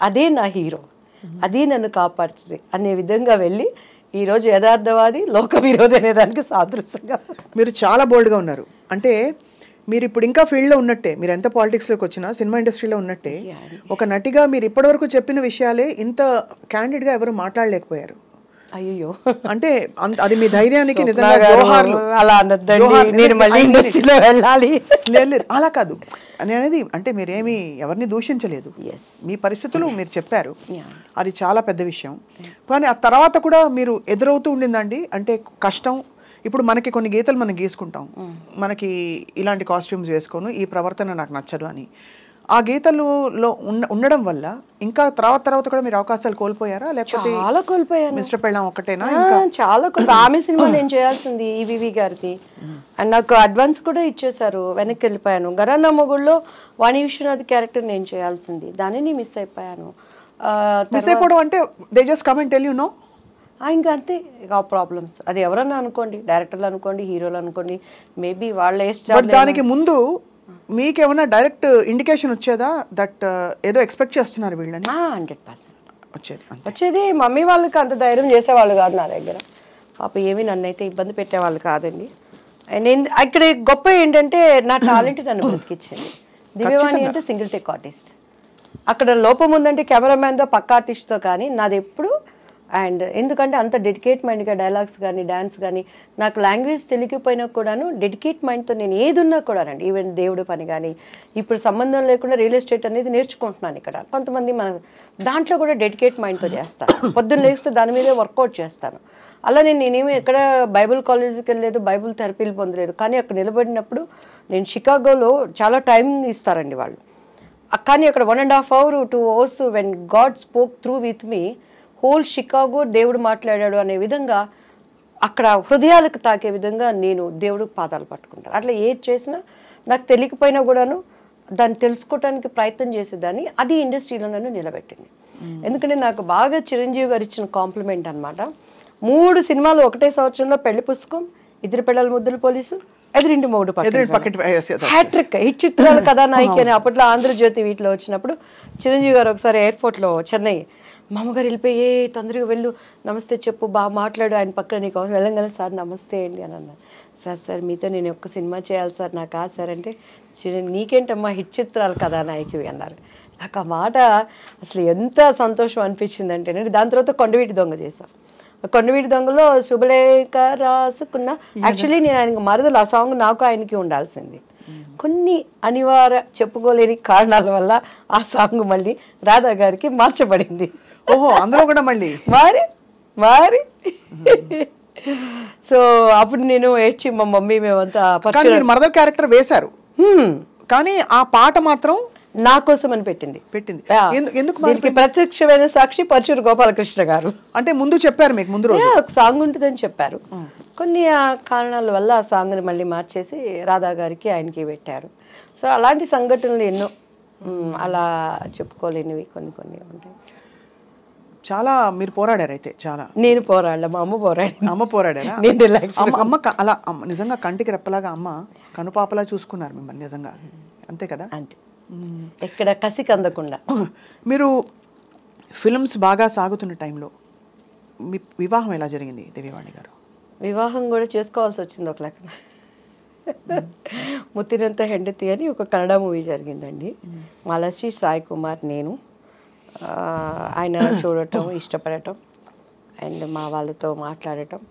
Speaker 4: అదే నా హీరో, అది నన్ను కాపాడుతుంది అనే విధంగా వెళ్ళి ఈరోజు యథార్థవాది లోక విరోధి అనేదానికి సాదృశ్యంగా.
Speaker 3: మీరు చాలా బోల్డ్గా ఉన్నారు. అంటే మీరు ఇప్పుడు ఇంకా ఫీల్డ్లో ఉన్నట్టే, మీరు ఎంత పాలిటిక్స్లోకి వచ్చినా సినిమా ఇండస్ట్రీలో ఉన్నట్టే ఒక నటిగా మీరు ఇప్పటివరకు చెప్పిన విషయాలే ఇంత క్యాండిడ్గా ఎవరు మాట్లాడలేకపోయారు.
Speaker 4: అయ్యో,
Speaker 3: అంటే అది మీ ధైర్యానికి నిజంగా
Speaker 4: అలా వెళ్ళాలి.
Speaker 3: లేదు అలా కాదు అని అనేది. అంటే మీరేమి ఎవరిని దూషించలేదు, మీ పరిస్థితులు మీరు చెప్పారు, అది చాలా పెద్ద విషయం. కానీ ఆ తర్వాత కూడా మీరు ఎదురవుతూ ఉండిందండి. అంటే కష్టం. ఇప్పుడు మనకి కొన్ని గీతలు మనం గీసుకుంటాం, మనకి ఇలాంటి కాస్ట్యూమ్స్ వేసుకోను, ఈ ప్రవర్తన నాకు నచ్చదు అని. ఆ గీతలలో ఉండడం వల్ల ఇంకా తర్వాత కూడా మీరు అవకాశాలు కోల్పోయారా, లేకపోతే
Speaker 4: చాలా కోల్పోయాను?
Speaker 3: మిస్టర్ పెళ్ళాం ఒకటేనా?
Speaker 4: చాలా ఆమె సినిమా నేను చేయాల్సింది ఈవీవి గారిది, అండ్ నాకు అడ్వాన్స్ కూడా ఇచ్చేసారు, వెనక్కి వెళ్ళిపోయాను. గరానా మొగుళ్ళలో వాణి విశ్వనాథ్ క్యారెక్టర్ నేను చేయాల్సింది, దానిని మిస్ అయిపోయాను.
Speaker 3: మిస్ అయిపోవడం అంటే they just come and tell you know.
Speaker 4: ఇంకా అంతే, ఇక ప్రాబ్లమ్స్. అది ఎవరన్నా అనుకోండి, డైరెక్టర్లు అనుకోండి, హీరోలు అనుకోండి, మేబీ వాళ్ళ
Speaker 3: దానికి ముందు మీకేమన్నా డైరెక్ట్ ఇండికేషన్ వచ్చేదా దట్ ఏదో ఎక్స్పెక్ట్ చేస్తున్నారు వీళ్ళని?
Speaker 4: 100% వచ్చేది. మమ్మీ వాళ్ళకి అంత ధైర్యం చేసేవాళ్ళు కాదు నా దగ్గర, పాప ఏమి నన్ను అయితే ఇబ్బంది పెట్టేవాళ్ళు కాదండి. నేను ఇక్కడ గొప్ప ఏంటంటే నా టాలెంట్ నన్ను బ్రతికిచ్చింది. దివ్యవాణి అంటే సింగిల్ టేక్ ఆర్టిస్ట్, అక్కడ లోపం ఉందంటే కెమెరామ్యాన్తో పక్క ఆర్టిస్ట్తో, కానీ నాది ఎప్పుడు అండ్ ఎందుకంటే అంత డెడికేట్ మైండ్గా డైలాగ్స్ కానీ డ్యాన్స్ కానీ, నాకు లాంగ్వేజ్ తెలియకపోయినా కూడాను డెడికేట్ మైండ్తో నేను ఏది ఉన్నా కూడానండి, ఈవెన్ దేవుడి పని కానీ, ఇప్పుడు సంబంధం లేకుండా రియల్ ఎస్టేట్ అనేది నేర్చుకుంటున్నాను ఇక్కడ. కొంతమంది మన దాంట్లో కూడా డెడికేట్ మైండ్తో చేస్తాను, పొద్దున్న లేస్తే దాని మీదే వర్కౌట్ చేస్తాను. అలా నేనేమి ఎక్కడ బైబుల్ కాలేజీకి వెళ్ళలేదు, బైబుల్ థెరపీలు పొందలేదు. కానీ అక్కడ నిలబడినప్పుడు నేను షికాగోలో చాలా టైం ఇస్తారండి వాళ్ళు, కానీ అక్కడ 1.5 hours 2 hours when God spoke through with me, whole Chicago దేవుడు మాట్లాడాడు అనే విధంగా అక్కడ హృదయాలకు తాకే విధంగా నేను దేవుడు పాదాలు పట్టుకుంటాను. అట్లా ఏది చేసినా నాకు తెలియకపోయినా కూడాను దాన్ని తెలుసుకోవడానికి ప్రయత్నం చేసేదాన్ని. అది ఇండస్ట్రీలో నన్ను నిలబెట్టింది. ఎందుకంటే నాకు బాగా చిరంజీవి గారు ఇచ్చిన కాంప్లిమెంట్ అనమాట. 3 సినిమాలు ఒకటే సంవత్సరంలో, పెళ్లి పుస్తకం, ఇద్దరు పిల్లల ముద్దుల పోలీసు, ఎదురింటి మొగుడు హ్యాట్రిక్, హిట్ చిత్రాల కథానాయిక అని అప్పట్లో ఆంధ్రజ్యోతి వీటిలో వచ్చినప్పుడు చిరంజీవి గారు ఒకసారి ఎయిర్పోర్ట్లో చెన్నై, మా అమ్మగారు వెళ్ళిపోయి తొందరగా వెళ్ళు, నమస్తే చెప్పు, బాగా మాట్లాడు, ఆయన పక్కన నీకు వెళ్ళంగానే సార్ నమస్తే అండి అని అన్నారు. సార్ మీతో నేను ఒక్క సినిమా చేయాలి సార్, నాకు సార్ అంటే, నీకేంటమ్మా హిట్ చిత్రాలు కథానాయకువి అన్నారు. నాకు ఆ మాట అసలు ఎంత సంతోషం అనిపించింది అంటే, దాని తర్వాత కొండవీటి దొంగ చేశాం. కొండవీటి దొంగలో శుభలేఖ రాసుకున్న, యాక్చువల్లీ నేను ఆయనకు మరదలు, ఆ సాంగ్ నాకు ఆయనకి ఉండాల్సింది. కొన్ని అనివార్య చెప్పుకోలేని కారణాల వల్ల ఆ సాంగ్ మళ్ళీ రాధా గారికి మార్చబడింది.
Speaker 3: ఓహో, అందులో కూడా మళ్ళీ
Speaker 4: మారి సో అప్పుడు నేను ఏడ్చి మా మమ్మీ మేమంతా
Speaker 3: మరదల్ క్యారెక్టర్ వేశారు, కానీ ఆ పాట మాత్రం
Speaker 4: నా కోసం అని పెట్టింది.
Speaker 3: ఎందుకు?
Speaker 4: దీనికి ప్రత్యక్షమైన సాక్షి పరచూరు గోపాలకృష్ణ గారు.
Speaker 3: అంటే ముందు చెప్పారు మీకు, ముందు రోజు
Speaker 4: ఒక సాంగ్ ఉంటుందని చెప్పారు. కొన్ని కారణాల వల్ల ఆ సాంగ్ని మళ్ళీ మార్చేసి రాధా గారికి ఆయనకి పెట్టారు. సో అలాంటి సంఘటనలు ఎన్నో, అలా చెప్పుకోలేనివి కొన్ని ఉంటాయి.
Speaker 3: చాలా మీరు పోరాడారు అయితే. చాలా
Speaker 4: నేను పోరాడలే, మా అమ్మ
Speaker 3: పోరాడారా? అమ్మ అలా నిజంగా కంటికి రెప్పలాగా అమ్మ కనుపాపలా చూసుకున్నారు మిమ్మల్ని నిజంగా, అంతే కదా?
Speaker 4: అంతే, ఎక్కడ కసికి అందకుండా.
Speaker 3: మీరు ఫిల్మ్స్ బాగా సాగుతున్న టైంలో మీ వివాహం ఎలా జరిగింది దివ్యవాణి గారు?
Speaker 4: వివాహం కూడా చేసుకోవాల్సి వచ్చింది ఒక లెక్క. ముత్తినంత హెండతి అని ఒక కన్నడ మూవీ జరిగిందండి. మాలశ్రీ సాయి కుమార్, నేను, ఆయన చూడటం, ఇష్టపడటం, అండ్ మా వాళ్ళతో మాట్లాడటం,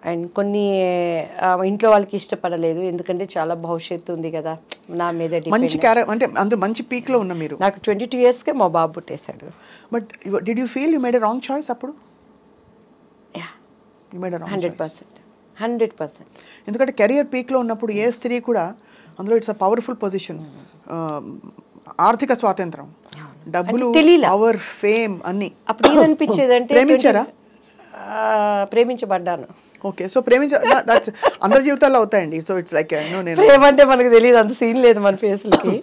Speaker 4: అండ్ కొన్ని ఇంట్లో వాళ్ళకి ఇష్టపడలేదు, ఎందుకంటే చాలా భవిష్యత్తు ఉంది కదా నా మీద.
Speaker 3: మంచి అంటే అందరూ మంచి పీక్లో ఉన్న మీరు.
Speaker 4: నాకు 22 yearsకే మా బాబు పుట్టేశాడు.
Speaker 3: But did you feel you made a wrong choice అప్పుడు?
Speaker 4: 100%.
Speaker 3: ఎందుకంటే కెరియర్ పీక్లో ఉన్నప్పుడు ఏ స్త్రీ కూడా, అందులో ఇట్స్ అ పవర్ఫుల్ పొజిషన్, ఆర్థిక స్వాతంత్రం, డబ్బులు, పవర్, ఫేమ్ అన్ని.
Speaker 4: అప్పుడు ఏమనిపించేది అంటే,
Speaker 3: ప్రేమించారా?
Speaker 4: ప్రేమించబడ్డాను.
Speaker 3: ఓకే, సో అందరి జీవితాల్లో అవుతాయండి. సో ఇట్స్ లైక్
Speaker 4: ప్రేమ అంటే మనకు తెలియదు, అంత సీన్ లేదు మన ఫేస్లకి.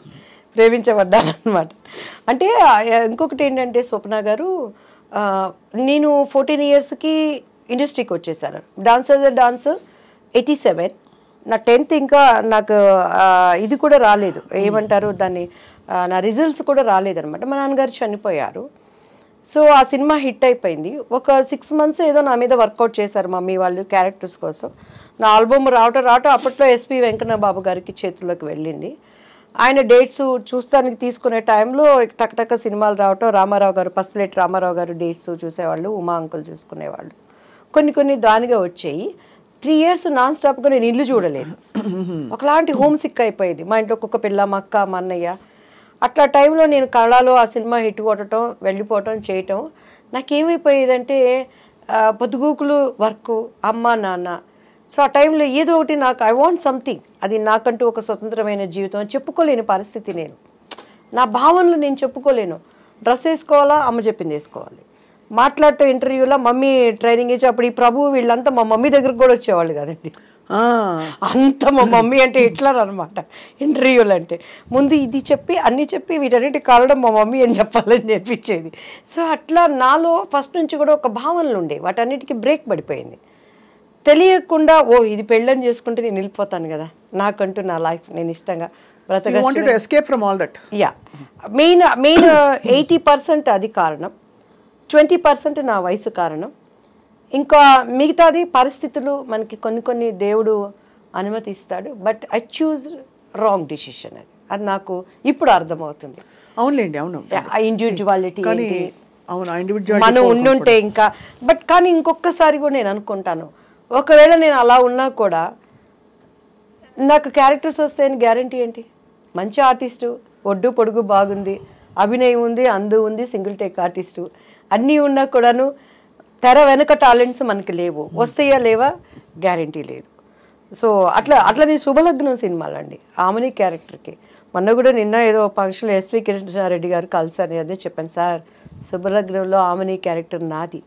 Speaker 4: ప్రేమించబడ్డాను అనమాట. అంటే ఇంకొకటి ఏంటంటే, స్వప్న గారు, నేను 14 yearsకి ఇండస్ట్రీకి వచ్చేసాను. డాన్స్ 87, నా 10th ఇంకా నాకు ఇది కూడా రాలేదు, ఏమంటారు దాన్ని, నా రిజల్ట్స్ కూడా రాలేదనమాట. మా నాన్నగారు చనిపోయారు. సో ఆ సినిమా హిట్ అయిపోయింది. ఒక 6 months ఏదో నా మీద వర్కౌట్ చేశారు మమ్మీ వాళ్ళు క్యారెక్టర్స్ కోసం. నా ఆల్బమ్ రావటం అప్పట్లో ఎస్పి వెంకన్న బాబు గారికి చేతుల్లోకి వెళ్ళింది. ఆయన డేట్స్ చూస్తానికి తీసుకునే టైంలో టక్టక్క సినిమాలు రావటం, రామారావు గారు పసుపులేటి రామారావు గారు డేట్స్ చూసేవాళ్ళు, ఉమా అంకుల్ చూసుకునేవాళ్ళు. కొన్ని దానిగా వచ్చాయి. 3 years నాన్ స్టాప్గా నేను ఇల్లు చూడలేదు. ఒకలాంటి హోమ్ సిక్ అయిపోయేది. మా ఇంట్లో కుక్క పిల్ల, మా అక్క, మా అన్నయ్య. అట్లా టైంలో నేను కళలో ఆ సినిమా హిట్ కొట్టడం, వెళ్ళిపోవటం, చేయటం నాకేమైపోయేదంటే పొద్దుగూకులు వర్క్, అమ్మ నాన్న. సో ఆ టైంలో ఏదో ఒకటి నాకు ఐ వాంట్ సంథింగ్, అది నాకంటూ ఒక స్వతంత్రమైన జీవితం అని చెప్పుకోలేని పరిస్థితి. నేను నా భావనలు నేను చెప్పుకోలేను. డ్రెస్ వేసుకోవాలా, అమ్మ చెప్పింది వేసుకోవాలి. మాట్లాడటం ఇంటర్వ్యూలో మమ్మీ ట్రైనింగ్ ఇచ్చి, అప్పుడు ఈ ప్రభు వీళ్ళంతా మా మమ్మీ దగ్గరకు కూడా వచ్చేవాళ్ళు కదండి. అంత మా మమ్మీ అంటే హిట్లర్ అనమాట. ఇంటర్వ్యూలు అంటే ముందు ఇది చెప్పి అన్నీ చెప్పి వీటన్నిటి కాలడం మా మమ్మీ అని చెప్పాలని నేర్పించేది. సో అట్లా నాలో ఫస్ట్ నుంచి కూడా ఒక భావనలు ఉండే, వాటన్నిటికీ బ్రేక్ పడిపోయింది. తెలియకుండా ఇది పెళ్ళని చేసుకుంటే నేను వెళ్ళిపోతాను కదా, నాకంటూ నా లైఫ్ నేను ఇష్టంగా యా మెయిన్ 80% అది కారణం, 20% నా వయసు కారణం. ఇంకా మిగతాది పరిస్థితులు మనకి కొన్ని దేవుడు అనుమతిస్తాడు. But I choose wrong decision. అది నాకు ఇప్పుడు అర్థమవుతుంది.
Speaker 3: అవునులేండి, అవును.
Speaker 4: ఇండివిజువాలిటీ
Speaker 3: అవును,
Speaker 4: మనం ఉండుంటే ఇంకా. బట్ కానీ ఇంకొకసారి కూడా నేను అనుకుంటాను, ఒకవేళ నేను అలా ఉన్నా కూడా నాకు క్యారెక్టర్స్ వస్తాయని గ్యారంటీ ఏంటి? మంచి ఆర్టిస్టు, ఒడ్డు పొడుగు బాగుంది, అభినయం ఉంది, అందు ఉంది, సింగిల్ టేక్ ఆర్టిస్టు అన్నీ ఉన్నా కూడాను తెర వెనుక టాలెంట్స్ మనకి లేవు. వస్తాయా లేవా గ్యారంటీ లేదు. సో అట్లా నేను శుభలగ్నం సినిమాలు అండి, ఆమెని క్యారెక్టర్కి మొన్న కూడా నిన్న ఏదో ఫంక్షన్లో ఎస్వి కృష్ణారెడ్డి గారు కలిసారు. అదే చెప్పాను, సార్ శుభలగ్నంలో ఆమెని క్యారెక్టర్ నాది,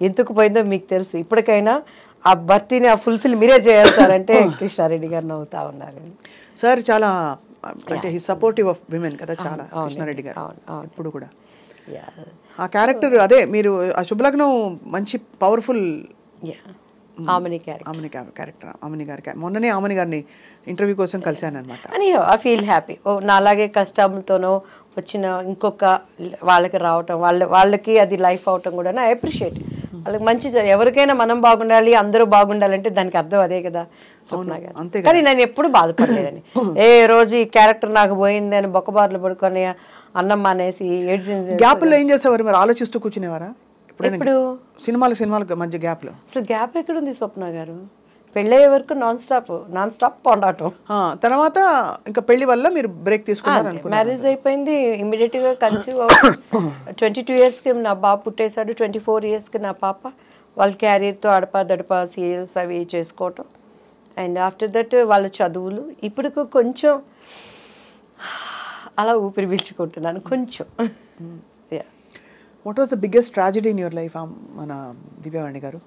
Speaker 4: ఎందుకు పోయిందో మీకు తెలుసు, ఇప్పటికైనా ఆ భర్తీని ఆ ఫుల్ఫిల్ మీరే చేయాలి సార్ అంటే కృష్ణారెడ్డి గారు నవ్వుతా ఉన్నారు.
Speaker 3: సార్ చాలా అంటే సపోర్టివ్ ఆఫ్ విమెన్ కదా చాలా కృష్ణారెడ్డి గారు ఇప్పుడు కూడా. ఆ క్యారెక్టర్ అదే మీరు ఆ శుభలగ్నం మంచి పవర్ఫుల్
Speaker 4: ఆమెని క్యారెక్టర్.
Speaker 3: ఆమెని గారి మొన్ననే ఆమెని గారిని ఇంటర్వ్యూ కోసం కలిశాను అనమాట.
Speaker 4: అని ఐ ఫీల్ హ్యాపీ. నా అలాగే కష్టంతోనో వచ్చిన ఇంకొక వాళ్ళకి రావటం, వాళ్ళకి అది లైఫ్ అవటం కూడా ఐ అప్రిషియేట్. వాళ్ళకి మంచి ఎవరికైనా మనం బాగుండాలి, అందరూ బాగుండాలంటే దానికి అర్థం అదే కదా.
Speaker 3: అంతే.
Speaker 4: కానీ నేను ఎప్పుడు బాధపడలేదని, ఏ రోజు ఈ క్యారెక్టర్ నాకు పోయింది అని బొక్కబార్లు పడుకొని అన్నం మానేసి
Speaker 3: గ్యాప్లో ఏం చేసేవారు మరి? ఆలోచిస్తూ కూర్చునేవారా ఇప్పుడు సినిమాలు మధ్య గ్యాప్లో?
Speaker 4: అసలు గ్యాప్ ఎక్కడుంది స్వప్న గారు? పెళ్ళయ్యే వరకు నాన్ స్టాప్ పోరాటం.
Speaker 3: తర్వాత ఇంకా పెళ్లి వల్ల మీరు బ్రేక్ తీసుకున్నారు.
Speaker 4: మ్యారేజ్ అయిపోయింది, ఇమీడియట్ గా కన్సీవ్ 22 years కి నా బాబు పుట్టేశాడు. 24 years కి నా పాప. వాళ్ళ క్యారియర్తో అడపా సీరియల్స్ అవి చేసుకోవటం. అండ్ ఆఫ్టర్ దట్ వాళ్ళ చదువులు. ఇప్పుడు కొంచెం అలా ఊపిరి పీల్చుకుంటున్నాను కొంచెం.
Speaker 3: What was the biggest tragedy in your life మన దివ్యవాణి గారు?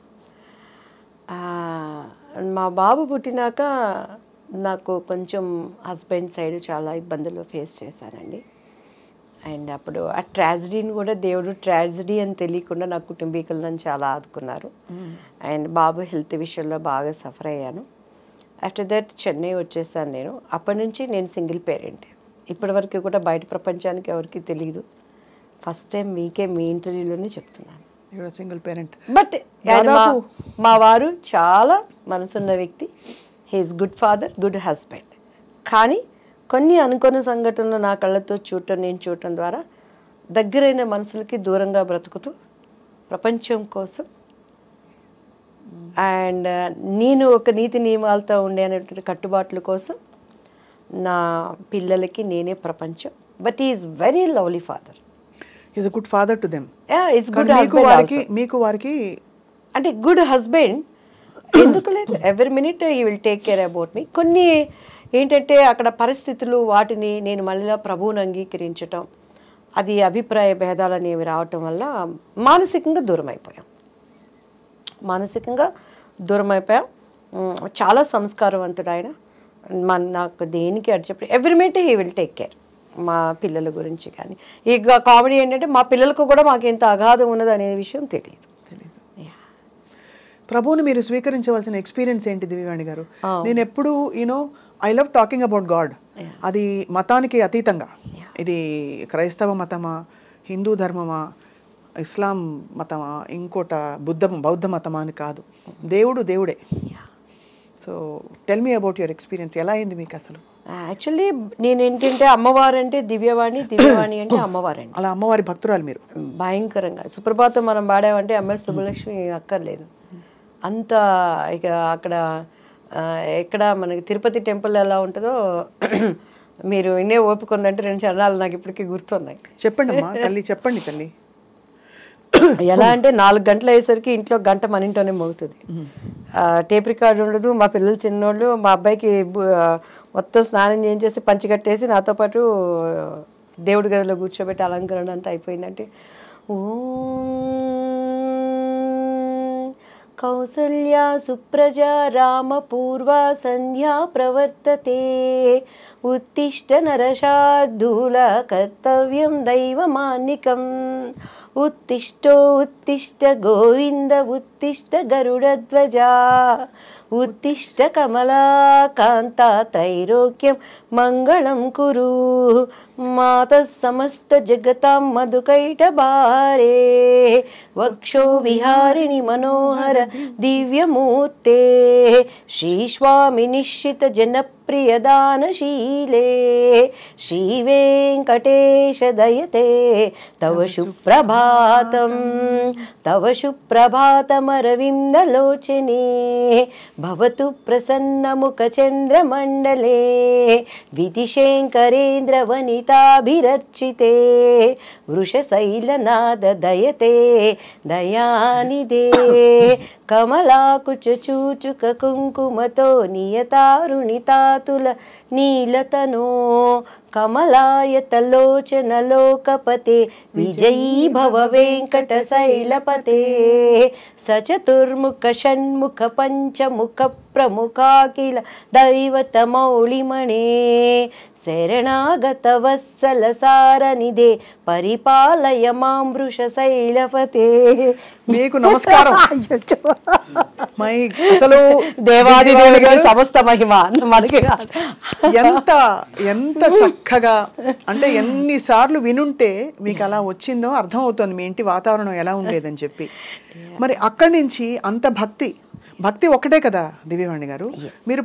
Speaker 4: మా బాబు పుట్టినాక నాకు కొంచెం హస్బెండ్ సైడ్ చాలా ఇబ్బందులు ఫేస్ చేశానండి. అండ్ అప్పుడు ఆ ట్రాజడీని కూడా దేవుడు ట్రాజడీ అని తెలియకుండా నా కుటుంబీకులను చాలా ఆదుకున్నారు. అండ్ బాబు హెల్త్ విషయంలో బాగా సఫర్ అయ్యాను. ఆఫ్టర్ దట్ చెన్నై వచ్చేసాను నేను. అప్పటి నుంచి నేను సింగిల్ పేరెంట్. ఇప్పటి వరకు కూడా బయట ప్రపంచానికి ఎవరికి తెలియదు. ఫస్ట్ టైం మీకే మీ ఇంటర్వ్యూలోనే చెప్తున్నాను,
Speaker 3: సింగిల్ పేరెంట్.
Speaker 4: బట్ మా వారు చాలా మనసున్న వ్యక్తి. He's good father, good husband. కానీ కొన్ని అనుకోని సంఘటనలు నా కళ్ళతో నేను చూడటం ద్వారా దగ్గరైన మనుషులకి దూరంగా బ్రతుకుతూ ప్రపంచం కోసం అండ్ నేను ఒక నీతి నియమాలతో ఉండే అనేటువంటి కట్టుబాట్ల కోసం నా పిల్లలకి నేనే ప్రపంచం. But is very lovely father.
Speaker 3: Is a good father to them.
Speaker 4: It's good husband.
Speaker 3: మీకు వారికి
Speaker 4: అంటే గుడ్ హస్బెండ్ ఎందుకు లేదు, every minute he will take care about me. కొన్ని ఏంటంటే అక్కడ పరిస్థితులు, వాటిని నేను మళ్ళీ ప్రభువుని అంగీకరించటం, అది అభిప్రాయ భేదాలు అనేవి రావటం వల్ల మానసికంగా దూరం అయిపోయాం. చాలా సంస్కారవంతుడు ఆయన. నాకు దేనికి అడి చెప్పి every minute he will take care. మా పిల్లల గురించి కానీ ఇక కామెడీ ఏంటంటే మా పిల్లలకు కూడా మాకు ఎంత అగాధం ఉన్నది అనే విషయం తెలియదు.
Speaker 3: ప్రభువుని మీరు స్వీకరించవలసిన ఎక్స్పీరియన్స్ ఏంటి దివ్యవాణి గారు? నేను ఎప్పుడు I love talking about God. అది మతానికి అతీతంగా ఇది క్రైస్తవ మతమా, హిందూ ధర్మమా, ఇస్లాం మతమా, ఇంకోట బౌద్ధ మతమా అని కాదు, దేవుడు దేవుడే. So tell me about your experience, ఎలా అయింది మీకు అసలు?
Speaker 4: యాక్చువల్లీ నేను ఏంటంటే అమ్మవారు అంటే దివ్యవాణి, దివ్యవాణి అంటే అమ్మవారండి.
Speaker 3: అలా అమ్మవారి భక్తురాలు మీరు?
Speaker 4: భయంకరంగా. సుప్రభాతం మనం పాడామంటే ఎంఎస్ సుబ్బలక్ష్మి అక్కర్లేదు అంత. ఇక అక్కడ ఎక్కడ మనకి తిరుపతి టెంపుల్ ఎలా ఉంటుందో మీరు ఇన్నే ఓపిక ఉందంటే 2 చరణాలు నాకు ఇప్పటికీ గుర్తున్నాయి.
Speaker 3: చెప్పండి అమ్మా తల్లి, చెప్పండి తల్లి.
Speaker 4: ఎలా అంటే 4 గంటలు అయ్యేసరికి ఇంట్లో గంట మన ఇంట్లోనే మోగుతుంది. టేప్ రికార్డు ఉండదు. మా పిల్లలు చిన్నోళ్ళు, మా అబ్బాయికి మొత్తం స్నానం చేయించేసి పంచి కట్టేసి నాతో పాటు దేవుడి గదిలో కూర్చోబెట్టి అలంకరణ అంతా అయిపోయిందంటే కౌసల్యా సుప్రజా రామ పూర్వ సంధ్యా ప్రవర్తతే ఉత్తిష్ట నరశార్దూల కర్తవ్యం దైవమాన్నికం ఉత్తిష్టో ఉత్తిష్ట గోవింద ఉత్తిష్ట గరుడధ్వజా ఉత్తిష్ట కమలాకాంత త్రైలోక్యం మంగళం కురు మాత సమస్త జగతాం మధుకైటభారే వక్షో విహారిణి మనోహర దివ్యమూర్తే శ్రీస్వామి నిశ్చిత జనప్రియదానశీలే శ్రీ వెంకటేశ దయతే తవ సుప్రభాతం తవ సుప్రభాతమరవిందలోచనే భవతు ప్రసన్నముఖచంద్రమండలే విధిశంకరేంద్ర వనితాభిరర్చితే వృషశైలనాద దయతే దయానిదే కమలాకుచ చూచుక కుంకుమతో నియతారుణితాతుల నీలతనో కమలాయతలోచన లోకపతే విజయీ భవ వెంకట శైలపతే సచతుర్ముఖ షణ్ముఖ పంచముఖ ప్రముఖాఖిల దైవతమౌళిమణే శరణాగత వత్సల సారనిదే పరిపాలయ మాం వృషశైలపతే.
Speaker 3: మీకు నమస్కారం. అసలు
Speaker 4: దేవాది దేవుడికి సమస్త మహిమ మనకి
Speaker 3: ఎంత ఎంత చక్కగా అంటే ఎన్నిసార్లు వినుంటే మీకు అలా వచ్చిందో అర్థం అవుతుంది మీ ఇంటి వాతావరణం ఎలా ఉండేదని చెప్పి. మరి అక్కడి నుంచి అంత భక్తి ఒక్కటే కదా దివ్యవాణి గారు, మీరు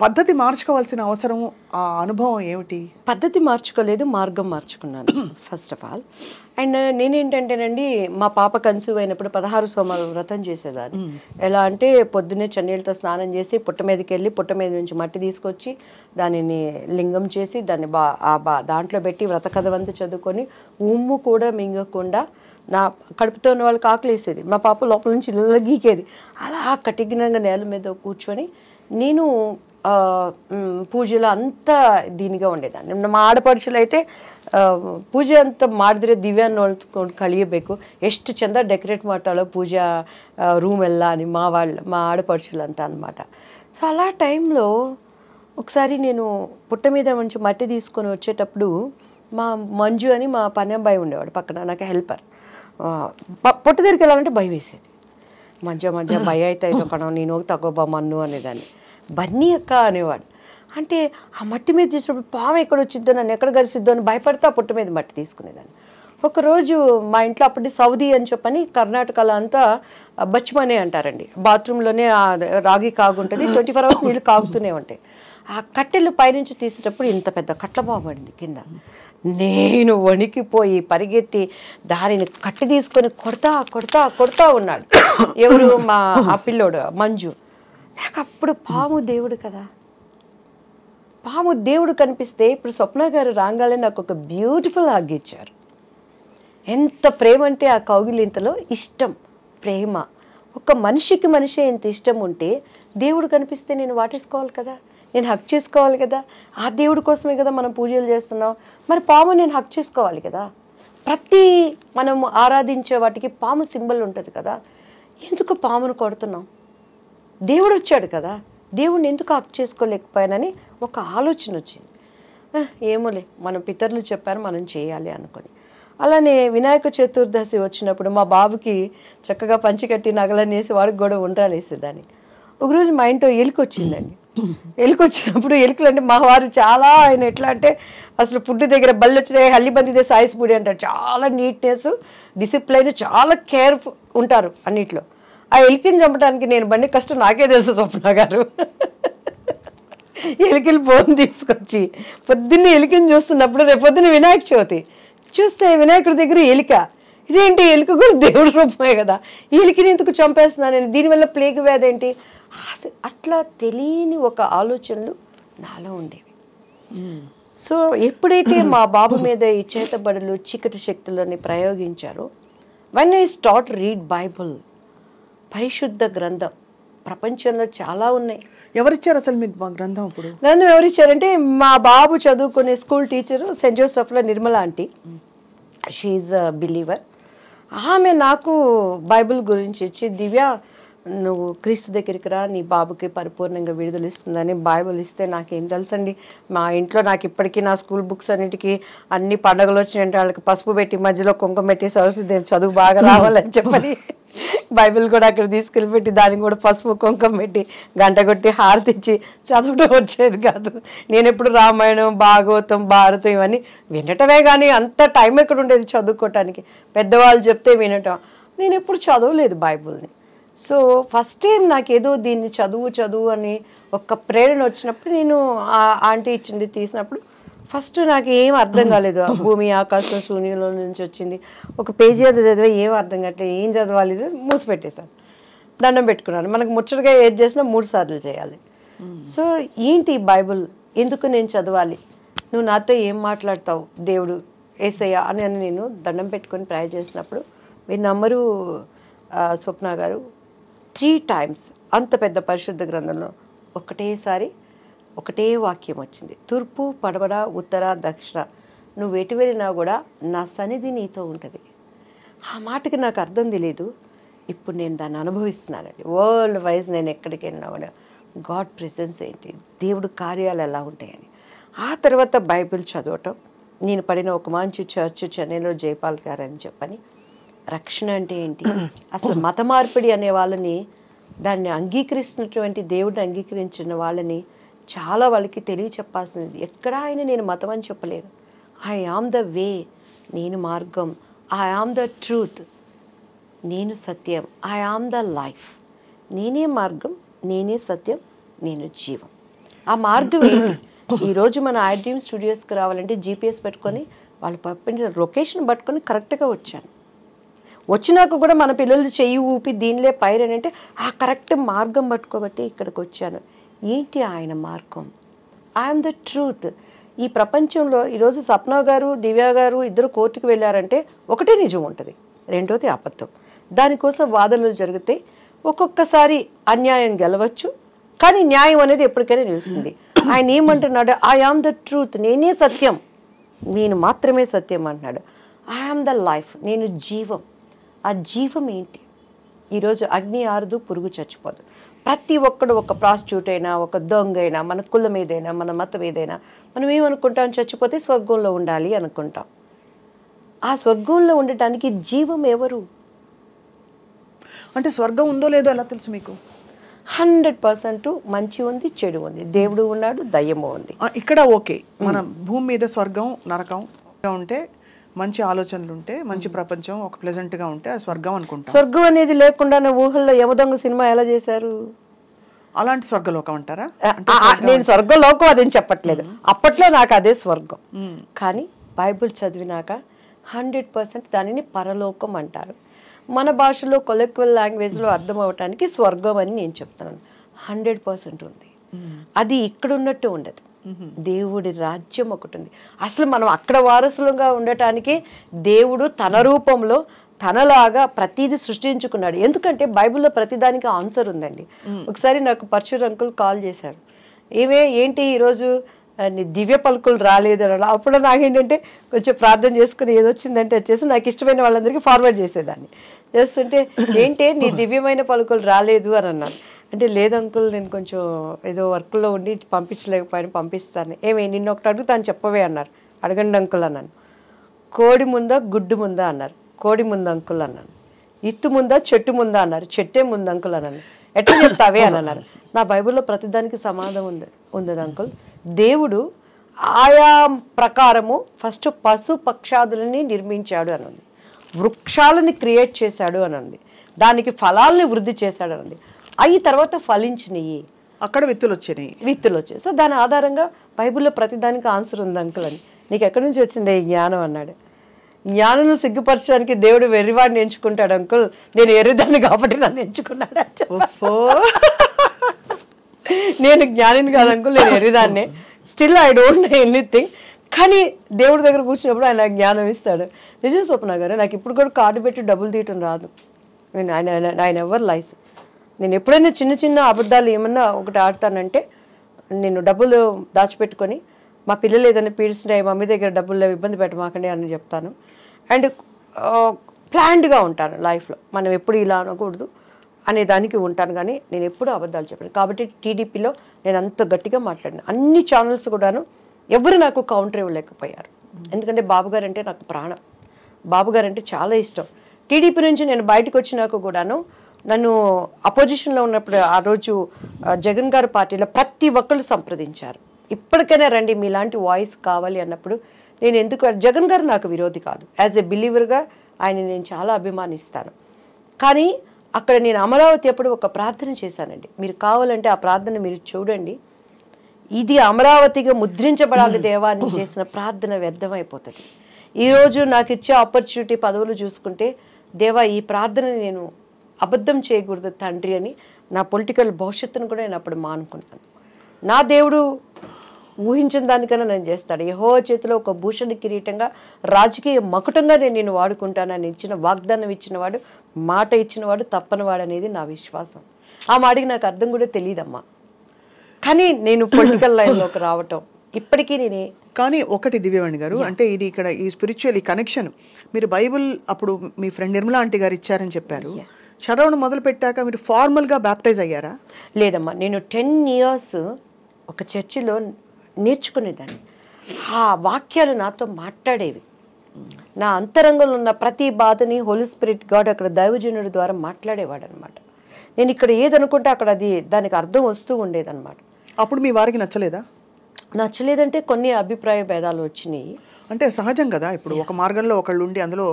Speaker 3: పద్ధతి మార్చుకోవాల్సిన అవసరం, ఆ అనుభవం ఏమిటి?
Speaker 4: పద్ధతి మార్చుకోలేదు, మార్గం మార్చుకున్నాను ఫస్ట్ ఆఫ్ ఆల్. అండ్ నేనేంటంటేనండి మా పాప కన్సీవ్ అయినప్పుడు 16 సోమవారం వ్రతం చేసేదాన్ని. ఎలా అంటే పొద్దున్నే చన్నీళ్ళతో స్నానం చేసి పుట్ట మీదకి వెళ్ళి పుట్ట మీద నుంచి మట్టి తీసుకొచ్చి దానిని లింగం చేసి దాన్ని దాంట్లో పెట్టి వ్రత కథవంతా చదువుకొని ఉమ్ము కూడా మింగకుండా నా కడుపుతో ఉన్న వాళ్ళకి ఆకలేసేది. మా పాప లోపల నుంచి ఇళ్ళ గీకేది. అలా కఠినంగా నేల మీద కూర్చొని నేను పూజలో అంత దీనిగా ఉండేదాన్ని. మా ಆಡಪಡಿಸಲು అయితే ಪೂಜೆ ಅಂತ ಮಾಡಿದ್ರೆ ದಿವ್ಯಾನ ಕಳಿಯಬೇಕು, ಎಷ್ಟು ಚಂದ ಡೆಕೋರೇಟ್ ಮಾಡ್ತಾಳೋ ಪೂಜಾ ರೂಮ್ ಎಲ್ಲ మా ఆడపడుచులు అంతా అనమాట. సో అలా టైంలో ఒకసారి నేను పుట్ట మీద నుంచి మట్టి తీసుకొని వచ్చేటప్పుడు మా మంజు అని మా పని అబ్బాయి ఉండేవాడు పక్కన, నాకు హెల్పర్. పుట్ట దగ్గరికి వెళ్ళాలంటే భయం వేసేది. మంజ భయ అయితే కణ నేను తగ్గోబా మన్ను అనేదాన్ని. బన్నీ అక్క అనేవాడు. అంటే ఆ మట్టి మీద చూసినప్పుడు పాము ఎక్కడ వచ్చిద్దో నన్ను ఎక్కడ గరిసిద్దో అని భయపడితే ఆ పుట్ట మీద మట్టి తీసుకునేదాన్ని. ఒకరోజు మా ఇంట్లో అప్పటి సౌదీ అని చెప్పని కర్ణాటకలో అంతా బచ్మనే అంటారండి, బాత్రూంలోనే రాగి కాగుంటుంది, 24 hours నీళ్ళు కాగుతూనే ఉంటాయి. ఆ కట్టెలు పైనుంచి తీసేటప్పుడు ఇంత పెద్ద కట్ల పాము పడింది కింద. నేను వణికిపోయి పరిగెత్తి దానిని కట్టి తీసుకొని కొడతా ఉన్నాడు ఎవరు, మా ఆ పిల్లోడు మంజు. నాకు అప్పుడు పాము దేవుడు కదా, పాము దేవుడు కనిపిస్తే ఇప్పుడు స్వప్న గారు రాగానే నాకు ఒక బ్యూటిఫుల్ హగ్ ఇచ్చారు. ఎంత ప్రేమ అంటే ఆ కౌగిలింతలో ఇష్టం, ప్రేమ. ఒక మనిషికి మనిషి ఎంత ఇష్టం ఉంటే దేవుడు కనిపిస్తే నేను వాటేసుకోవాలి కదా, నేను హక్ చేసుకోవాలి కదా. ఆ దేవుడి కోసమే కదా మనం పూజలు చేస్తున్నాం. మరి పాము నేను హక్ చేసుకోవాలి కదా. ప్రతి మనం ఆరాధించే వాటికి పాము సింబల్ ఉంటుంది కదా. ఎందుకు పామును కొడుతున్నాం? దేవుడు వచ్చాడు కదా, దేవుడిని ఎందుకు హక్ చేసుకోలేకపోయానని ఒక ఆలోచన వచ్చింది. ఏమోలే మనం పితరులు చెప్పారు మనం చేయాలి అనుకొని. అలానే వినాయక చతుర్దశి వచ్చినప్పుడు మా బాబుకి చక్కగా పంచి కట్టి నగలనేసి వాడికి కూడా ఉండ్రాలు వేసేదాన్ని. ఒకరోజు మా ఇంట్లో ఎలుక వచ్చిందండి. ఎలుక వచ్చినప్పుడు ఎలుకలు అంటే మా వారు చాలా ఆయన ఎట్లా అంటే అసలు ఫుడ్ దగ్గర బళ్ళు వచ్చినాయి హల్లిబందిదే సాయిస్పూడి అంటారు. చాలా నీట్నెస్, డిసిప్లైన్, చాలా కేర్ఫుల్ ఉంటారు అన్నిట్లో. ఆ ఎలికని చంపడానికి నేను బండి కష్టం నాకే తెలుసు స్వప్న గారు. ఎలికలు ఫోన్ తీసుకొచ్చి పొద్దున్నే ఎలికని చూస్తున్నప్పుడు రేపు పొద్దున్న వినాయక చవితి చూస్తే వినాయకుడి దగ్గర ఎలిక, ఇదేంటి ఎలుక కూడా దేవుడి రూపమే కదా, ఈ ఎలికని ఎందుకు చంపేస్తున్నాను నేను, దీనివల్ల ప్లేగ్ వ్యాధి ఏంటి, అట్లా తెలియని ఒక ఆలోచనలు నాలో ఉండేవి. సో ఎప్పుడైతే మా బాబు మీద ఈ చేతబడులు చీకటి శక్తులని ప్రయోగించారో, when I start read Bible, పరిశుద్ధ గ్రంథం, ప్రపంచంలో చాలా ఉన్నాయి.
Speaker 3: ఎవరిచ్చారు అసలు మీకు గ్రంథం? అప్పుడు
Speaker 4: గ్రంథం ఎవరిచ్చారంటే మా బాబు చదువుకునే స్కూల్ టీచరు సెయింట్ జోసెఫ్లో Nirmala aunty, she's a believer. ఆమె నాకు బైబిల్ గురించి ఇచ్చి, దివ్య నువ్వు క్రీస్తు దగ్గరికి రా, నీ బాబుకి పరిపూర్ణంగా విడుదల ఇస్తుందని బైబిల్ ఇస్తే నాకేం తెలుసండి. మా ఇంట్లో నాకు ఇప్పటికీ నా స్కూల్ బుక్స్ అన్నిటికీ అన్ని పండుగలు వచ్చినాయంటే వాళ్ళకి పసుపు పెట్టి మధ్యలో కుంకుమ పెట్టి సరస్వతి చదువు బాగా రావాలని చెప్పని బైబిల్ కూడా అక్కడ తీసుకెళ్ళి పెట్టి దానికి కూడా పసుపు కుంకుమ పెట్టి గంట కొట్టి హారతిచ్చి చదవడం వచ్చేది కాదు. నేను ఎప్పుడు రామాయణం, భాగవతం, భారతం ఇవన్నీ వినటమే కానీ అంత టైం ఎక్కడ ఉండేది చదువుకోవటానికి. పెద్దవాళ్ళు చెప్తే వినటం, నేను ఎప్పుడు చదవలేదు బైబిల్ని. సో ఫస్ట్ టైం నాకేదో దీన్ని చదువు అని ఒక ప్రేరణ వచ్చినప్పుడు నేను ఆ ఆంటీ ఇచ్చింది తీసినప్పుడు ఫస్ట్ నాకు ఏం అర్థం కాలేదు. భూమి ఆకాశం శూన్యంలో నుంచి వచ్చింది, ఒక పేజీ అది చదివే ఏం అర్థం కావట్లేదు, ఏం చదవాలి మూసిపెట్టేశాను, దండం పెట్టుకున్నాను. మనకు ముచ్చటగా ఏది చేసినా 3 సార్లు చేయాలి. సో ఏంటి బైబుల్, ఎందుకు నేను చదవాలి, నువ్వు నాతో ఏం మాట్లాడతావు దేవుడు యేసయ్య అని నేను దండం పెట్టుకొని ప్రేయర్ చేసినప్పుడు, మీరు నమ్మరు స్వప్న గారు, 3 times అంత పెద్ద పరిశుద్ధ గ్రంథంలో ఒకటేసారి ఒకటే వాక్యం వచ్చింది, తూర్పు పడమర ఉత్తర దక్షిణ నువ్వు ఎటు వెళ్ళినా కూడా నా సన్నిధి నీతో ఉంటుంది. ఆ మాటకి నాకు అర్థం తెలియదు, ఇప్పుడు నేను దాన్ని అనుభవిస్తున్నానండి. వరల్డ్ వైజ్ నేను ఎక్కడికి వెళ్ళినా కూడా గాడ్ ప్రెసెన్స్ ఏంటి, దేవుడు కార్యాలు ఎలా ఉంటాయని. ఆ తర్వాత బైబిల్ చదవటం, నేను పడిన ఒక మంచి చర్చ్ చెన్నైలో జైపాల్ గారు అని చెప్పని, రక్షణ అంటే ఏంటి, అసలు మత మార్పిడి అనే వాళ్ళని, దాన్ని అంగీకరిస్తున్నటువంటి దేవుడిని అంగీకరించిన వాళ్ళని చాలా వాళ్ళకి తెలియచెప్పాల్సింది. ఎక్కడ ఆయన నేను మతం అని చెప్పలేను. ఐ ఆమ్ ద వే, నేను మార్గం, ఐ ఆమ్ ద ట్రూత్, నేను సత్యం, ఐ ఆమ్ ద లైఫ్, నేనే మార్గం, నేనే సత్యం, నేను జీవం. ఆ మార్గం ఏంటి? ఈరోజు మన ఐ డ్రీమ్ స్టూడియోస్కి రావాలంటే జీపీఎస్ పెట్టుకొని వాళ్ళు పంపించిన లొకేషన్ పట్టుకొని కరెక్ట్గా వచ్చాను. వచ్చినాక కూడా మన పిల్లలు చెయ్యి ఊపి దీనిలే పైరని అంటే ఆ కరెక్ట్ మార్గం పట్టుకోబట్టి ఇక్కడికి వచ్చాను. ఏంటి ఆయన మార్గం? I'm the truth. ఈ ప్రపంచంలో ఈరోజు సప్న గారు, దివ్య గారు ఇద్దరు కోర్టుకు వెళ్ళారంటే ఒకటే నిజం ఉంటుంది, రెండోది అబద్ధం. దానికోసం వాదనలు జరిగితే ఒక్కొక్కసారి అన్యాయం గెలవచ్చు, కానీ న్యాయం అనేది ఎప్పటికైనా నిలుస్తుంది. ఆయన ఏమంటున్నాడు? ఐ ఆమ్ ద ట్రూత్, నేనే సత్యం, నేను మాత్రమే సత్యం అంటున్నాడు. ఐ ఆమ్ ద లైఫ్, నేను జీవం. ఆ జీవం ఏంటి? ఈరోజు అగ్ని ఆరదు, పురుగు చచ్చిపోదు. ప్రతి ఒక్కడు, ఒక ప్రాస్టిట్యూట్ అయినా, ఒక దొంగ అయినా, మన కులం ఏదైనా, మన మతం ఏదైనా, మనం ఏమనుకుంటాం? చచ్చిపోతే స్వర్గంలో ఉండాలి అనుకుంటాం. ఆ స్వర్గంలో ఉండటానికి జీవం ఎవరు?
Speaker 3: అంటే స్వర్గం ఉందో లేదో ఎలా తెలుసు మీకు?
Speaker 4: 100% మంచి ఉంది, చెడు ఉంది, దేవుడు ఉన్నాడు, దయ్యము ఉంది.
Speaker 3: ఇక్కడ ఓకే, మన భూమి మీద స్వర్గం నరకం ఉంటే, మంచి ఆలోచనలు ఉంటే, మంచి ప్రపంచం ఒక ప్లెజెంట్ గా ఉంటే అది స్వర్గం అనుకుంటాం.
Speaker 4: స్వర్గం అనేది లేకుండా ఊహల్లో యమదొంగ సినిమా ఎలా చేశారు?
Speaker 3: అలాంటి స్వర్గలోకం అంటారా?
Speaker 4: నేను స్వర్గలోకం అదేం చెప్పట్లేదు, అప్పట్లో నాకు అదే స్వర్గం. కానీ బైబిల్ చదివినాక 100% దానిని పరలోకం అంటారు. మన భాషలో కొలెక్వల్ లాంగ్వేజ్లో అర్థం అవటానికి స్వర్గం అని నేను చెప్తున్నాను. 100% ఉంది. అది ఇక్కడ ఉన్నట్టు ఉండదు. దేవుడి రాజ్యం ఒకటి ఉంది. అసలు మనం అక్కడ వారసులుగా ఉండటానికి దేవుడు తన రూపంలో తనలాగా ప్రతిదీ సృష్టించుకున్నాడు. ఎందుకంటే బైబిల్లో ప్రతిదానికి ఆన్సర్ ఉందండి. ఒకసారి నాకు పరశుర్ అంకుల్ కాల్ చేశారు, ఏంటి ఈరోజు నీ దివ్య పలుకులు రాలేదు అని. అప్పుడు నాకేంటంటే కొంచెం ప్రార్థన చేసుకుని ఏదొచ్చిందంటే వచ్చేసి నాకు ఇష్టమైన వాళ్ళందరికీ ఫార్వర్డ్ చేసేదాన్ని. చేస్తుంటే ఏంటి నీ దివ్యమైన పలుకులు రాలేదు అని అన్నాను. అంటే లేదు అంకుల్, నేను కొంచెం ఏదో వర్క్లో ఉండి పంపించలేకపోయాను, పంపిస్తాను. నిన్న ఒకటి అడుగుతాను చెప్పవే అన్నారు. అడగండి అంకుల్ అన్నాను. కోడి ముందా గుడ్డు ముందా అన్నారు. కోడి ముందు అంకుల్ అన్నాను. ఇత్తు ముందా చెట్టు ముందా అన్నారు. చెట్టే ముందు అంకుల్ అన్నాను. ఎట్లా చెప్తావే అని అన్నారు. నా బైబిల్లో ప్రతిదానికి సమాధానం ఉంది అంకుల్. దేవుడు ఆయా ప్రకారము ఫస్ట్ పశు పక్షాదులని నిర్మించాడు అని ఉంది, వృక్షాలని క్రియేట్ చేశాడు అని ఉంది, దానికి ఫలాల్ని వృద్ధి చేశాడు అని ఉంది. అవి తర్వాత ఫలించినవి,
Speaker 3: అక్కడ విత్తులు వచ్చాయి.
Speaker 4: సో దాని ఆధారంగా బైబిల్లో ప్రతిదానికి ఆన్సర్ ఉంది అంకుల్ అని. నీకు ఎక్కడి నుంచి వచ్చింది ఈ జ్ఞానం అన్నాడు. జ్ఞానం సిగ్గుపరచడానికి దేవుడు వెర్రివాడిని ఎంచుకుంటాడు అంకుల్, నేను ఎర్రిదాన్ని కాబట్టి నన్ను ఎంచుకున్నాడు. నేను జ్ఞానిని కాదు అంకుల్, నేను ఎర్రిదాన్నే. Still I don't know anything. కానీ దేవుడి దగ్గర కూర్చున్నప్పుడు ఆయన జ్ఞానం ఇస్తాడు. నిజం స్వప్న గారు, నాకు ఇప్పుడు కూడా కార్డు పెట్టి డబ్బులు తీయటం రాదు. ఆయన ఎవరు లైస్. నేను ఎప్పుడైనా చిన్న చిన్న అబద్ధాలు ఏమన్నా ఒకటి ఆడతానంటే, నేను డబ్బులు దాచిపెట్టుకొని మా పిల్లలు ఏదైనా పీడిస్తున్నాయి, మమ్మీ దగ్గర డబ్బులు లేవు, ఇబ్బంది పెట్టమాకండి అని చెప్తాను. అండ్ ప్లాన్డ్గా ఉంటాను లైఫ్లో. మనం ఎప్పుడు ఇలా అనకూడదు అనే దానికి ఉంటాను, కానీ నేను ఎప్పుడూ అబద్ధాలు చెప్పాను. కాబట్టి టీడీపీలో నేను అంత గట్టిగా మాట్లాడిన అన్ని ఛానల్స్ కూడాను ఎవరు నాకు కౌంటర్ ఇవ్వలేకపోయారు. ఎందుకంటే బాబుగారు అంటే నాకు ప్రాణం, బాబుగారు అంటే చాలా ఇష్టం. టీడీపీ నుంచి నేను బయటకు వచ్చినాక కూడాను నన్ను అపోజిషన్లో ఉన్నప్పుడు ఆ రోజు జగన్ గారి పార్టీలో ప్రతి ఒక్కళ్ళు సంప్రదించారు, ఇప్పటికైనా రండి మీలాంటి వాయిస్ కావాలి అన్నప్పుడు. నేను ఎందుకు, జగన్ గారు నాకు విరోధి కాదు, యాజ్ ఎ బిలీవర్గా ఆయన నేను చాలా అభిమానిస్తాను. కానీ అక్కడ నేను అమరావతి అప్పుడు ఒక ప్రార్థన చేశానండి. మీరు కావాలంటే ఆ ప్రార్థన మీరు చూడండి. ఇది అమరావతిగా ముద్రించబడాలి దేవా అని చేసిన ప్రార్థన వ్యర్థమైపోతుంది. ఈరోజు నాకు ఇచ్చే ఆపర్చునిటీ పదవులు చూసుకుంటే, దేవా ఈ ప్రార్థనని నేను అబద్ధం చేయకూడదు తండ్రి అని నా పొలిటికల్ భవిష్యత్తును కూడా నేను అప్పుడు మానుకున్నాను. నా దేవుడు ఊహించిన దానికన్నా నేను చేస్తాడు. యెహోవా చేతిలో ఒక భూషణ కిరీటంగా రాజకీయ మకుటంగా నేను వాడుకుంటానని ఇచ్చిన వాగ్దానం ఇచ్చినవాడు, మాట ఇచ్చినవాడు తప్పనివాడు అనేది నా విశ్వాసం. ఆ మాటకి నాకు అర్థం కూడా తెలియదమ్మా. కానీ నేను పొలిటికల్ లైన్లోకి రావటం ఇప్పటికీ నేనే.
Speaker 3: కానీ ఒకటి దివ్యవాణి గారు, అంటే ఇది ఇక్కడ ఈ స్పిరిచువల్ ఈ కనెక్షన్ మీరు బైబుల్ అప్పుడు మీ ఫ్రెండ్ నిర్మలా ఆంటీ గారు ఇచ్చారని చెప్పారు. చదవడం మొదలు పెట్టాక మీరు ఫార్మల్గా బ్యాప్టైజ్ అయ్యారా?
Speaker 4: లేదమ్మా, నేను 10 years ఒక చర్చిలో నేర్చుకునేదాన్ని. ఆ వాక్యాలు నాతో మాట్లాడేవి. నా అంతరంగంలో ఉన్న ప్రతి బాధని హోలీ స్పిరిట్ గాడ్ అక్కడ దైవజనుడి ద్వారా మాట్లాడేవాడు అనమాట. నేను ఇక్కడ ఏదనుకుంటే అక్కడ అది దానికి అర్థం వస్తూ ఉండేదన్నమాట.
Speaker 3: అప్పుడు మీ వారికి నచ్చలేదా?
Speaker 4: నచ్చలేదంటే కొన్ని అభిప్రాయ భేదాలు వచ్చినాయి.
Speaker 3: అంటే సహజం కదా, ఇప్పుడు ఒక మార్గంలో ఒకళ్ళు ఉండి అందులో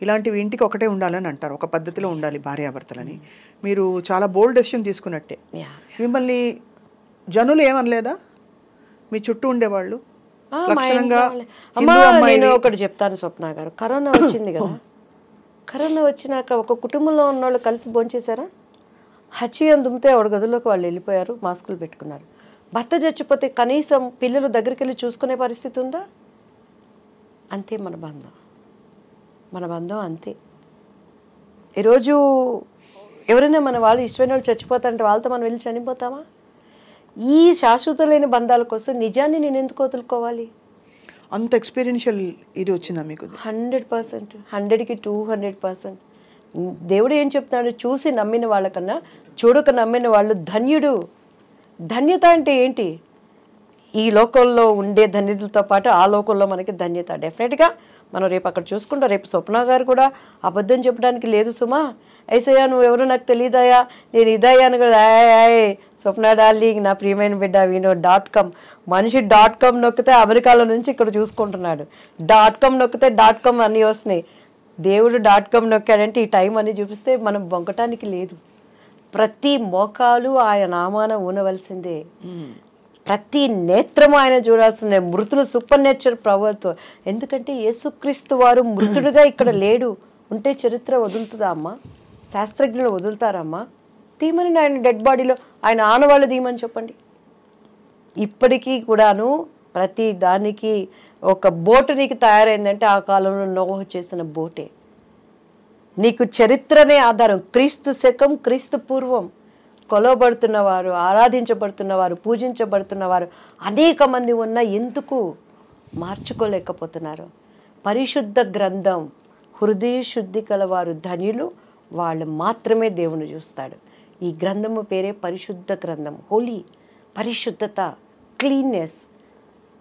Speaker 3: ఇలాంటివి ఇంటికి ఒకటే ఉండాలని అంటారు, ఒక పద్ధతిలో ఉండాలి భార్యాభర్తలని. మీరు చాలా బోల్డ్ డెసిషన్ తీసుకున్నట్టే. మిమ్మల్ని జనులు ఏమనలేదా మీ చుట్టూ ఉండేవాళ్ళు?
Speaker 4: నేను ఒకటి చెప్తాను స్వప్న గారు, కరోనా వచ్చింది కదా, కరోనా వచ్చినాక ఒక కుటుంబంలో ఉన్న వాళ్ళు కలిసి భోంచేశారా? హచ్చియం దుమ్మితే ఆవిడ గదుల్లోకి వాళ్ళు వెళ్ళిపోయారు, మాస్కులు పెట్టుకున్నారు. భర్త చచ్చిపోతే కనీసం పిల్లలు దగ్గరికి వెళ్ళి చూసుకునే పరిస్థితి ఉందా? అంతే మన బంధం అంతే. ఈరోజు ఎవరైనా మన వాళ్ళు ఇష్టమైన వాళ్ళు చచ్చిపోతారంటే వాళ్ళతో మనం వెళ్ళి చనిపోతామా? ఈ శాశ్వత లేని బంధాల కోసం నిజాన్ని నేను ఎందుకు వదులుకోవాలి?
Speaker 3: అంత ఎక్స్పీరియన్షియల్ ఇది వచ్చిందా మీకు?
Speaker 4: 100%, 100కి 200%. దేవుడు ఏం చెప్తున్నాడు, చూసి నమ్మిన వాళ్ళకన్నా చూడక నమ్మిన వాళ్ళు ధన్యుడు. ధన్యత అంటే ఏంటి? ఈ లోకంలో ఉండే ధన్యతలతో పాటు ఆ లోకంలో మనకి ధన్యత. డెఫినెట్గా మనం రేపు అక్కడ చూసుకుంటాం. రేపు స్వప్న గారు కూడా అబద్ధం చెప్పడానికి లేదు సుమా. ఐసయ్యా నువ్వెవరో నాకు తెలియదాయా, నేను ఇదయ్యాను కదా, స్వప్న డార్లింగ్ నా ప్రియమైన బిడ్డ .com మనిషి .com నొక్కితే అమెరికాలో నుంచి ఇక్కడ చూసుకుంటున్నాడు. .com నొక్కితే .com అన్నీ వస్తున్నాయి. దేవుడు .com నొక్కాడంటే ఈ టైం అని చూపిస్తే మనం బొంకటానికి లేదు. ప్రతి మోకాలు ఆయన నామాన ఊనవలసిందే, ప్రతి నేత్రము ఆయన చూడాల్సిందే. మృతులు సూపర్ నేచర్ పవర్తో. ఎందుకంటే యేసుక్రీస్తు వారు మృతుడుగా ఇక్కడ లేడు. ఉంటే చరిత్ర వదులుతుందా అమ్మా? శాస్త్రజ్ఞులు వదులుతారమ్మా? తీమని ఆయన డెడ్ బాడీలో ఆయన ఆనవాళ్ళు తీయమని చెప్పండి. ఇప్పటికీ కూడాను ప్రతి దానికి ఒక బోటు నీకు తయారైందంటే ఆ కాలంలో నోహ చేసిన బోటే. నీకు చరిత్రనే ఆధారం. క్రీస్తు శకం, క్రీస్తు పూర్వం కొలవబడుతున్నవారు, ఆరాధించబడుతున్నవారు, పూజించబడుతున్నవారు అనేక మంది ఉన్న ఎందుకు మార్చుకోలేకపోతున్నారు? పరిశుద్ధ గ్రంథం, హృదయ శుద్ధి కలవారు ధన్యులు, వాళ్ళు మాత్రమే దేవుని చూస్తాడు. ఈ గ్రంథము పేరే పరిశుద్ధ గ్రంథం. హోలీ, పరిశుద్ధత, cleanness.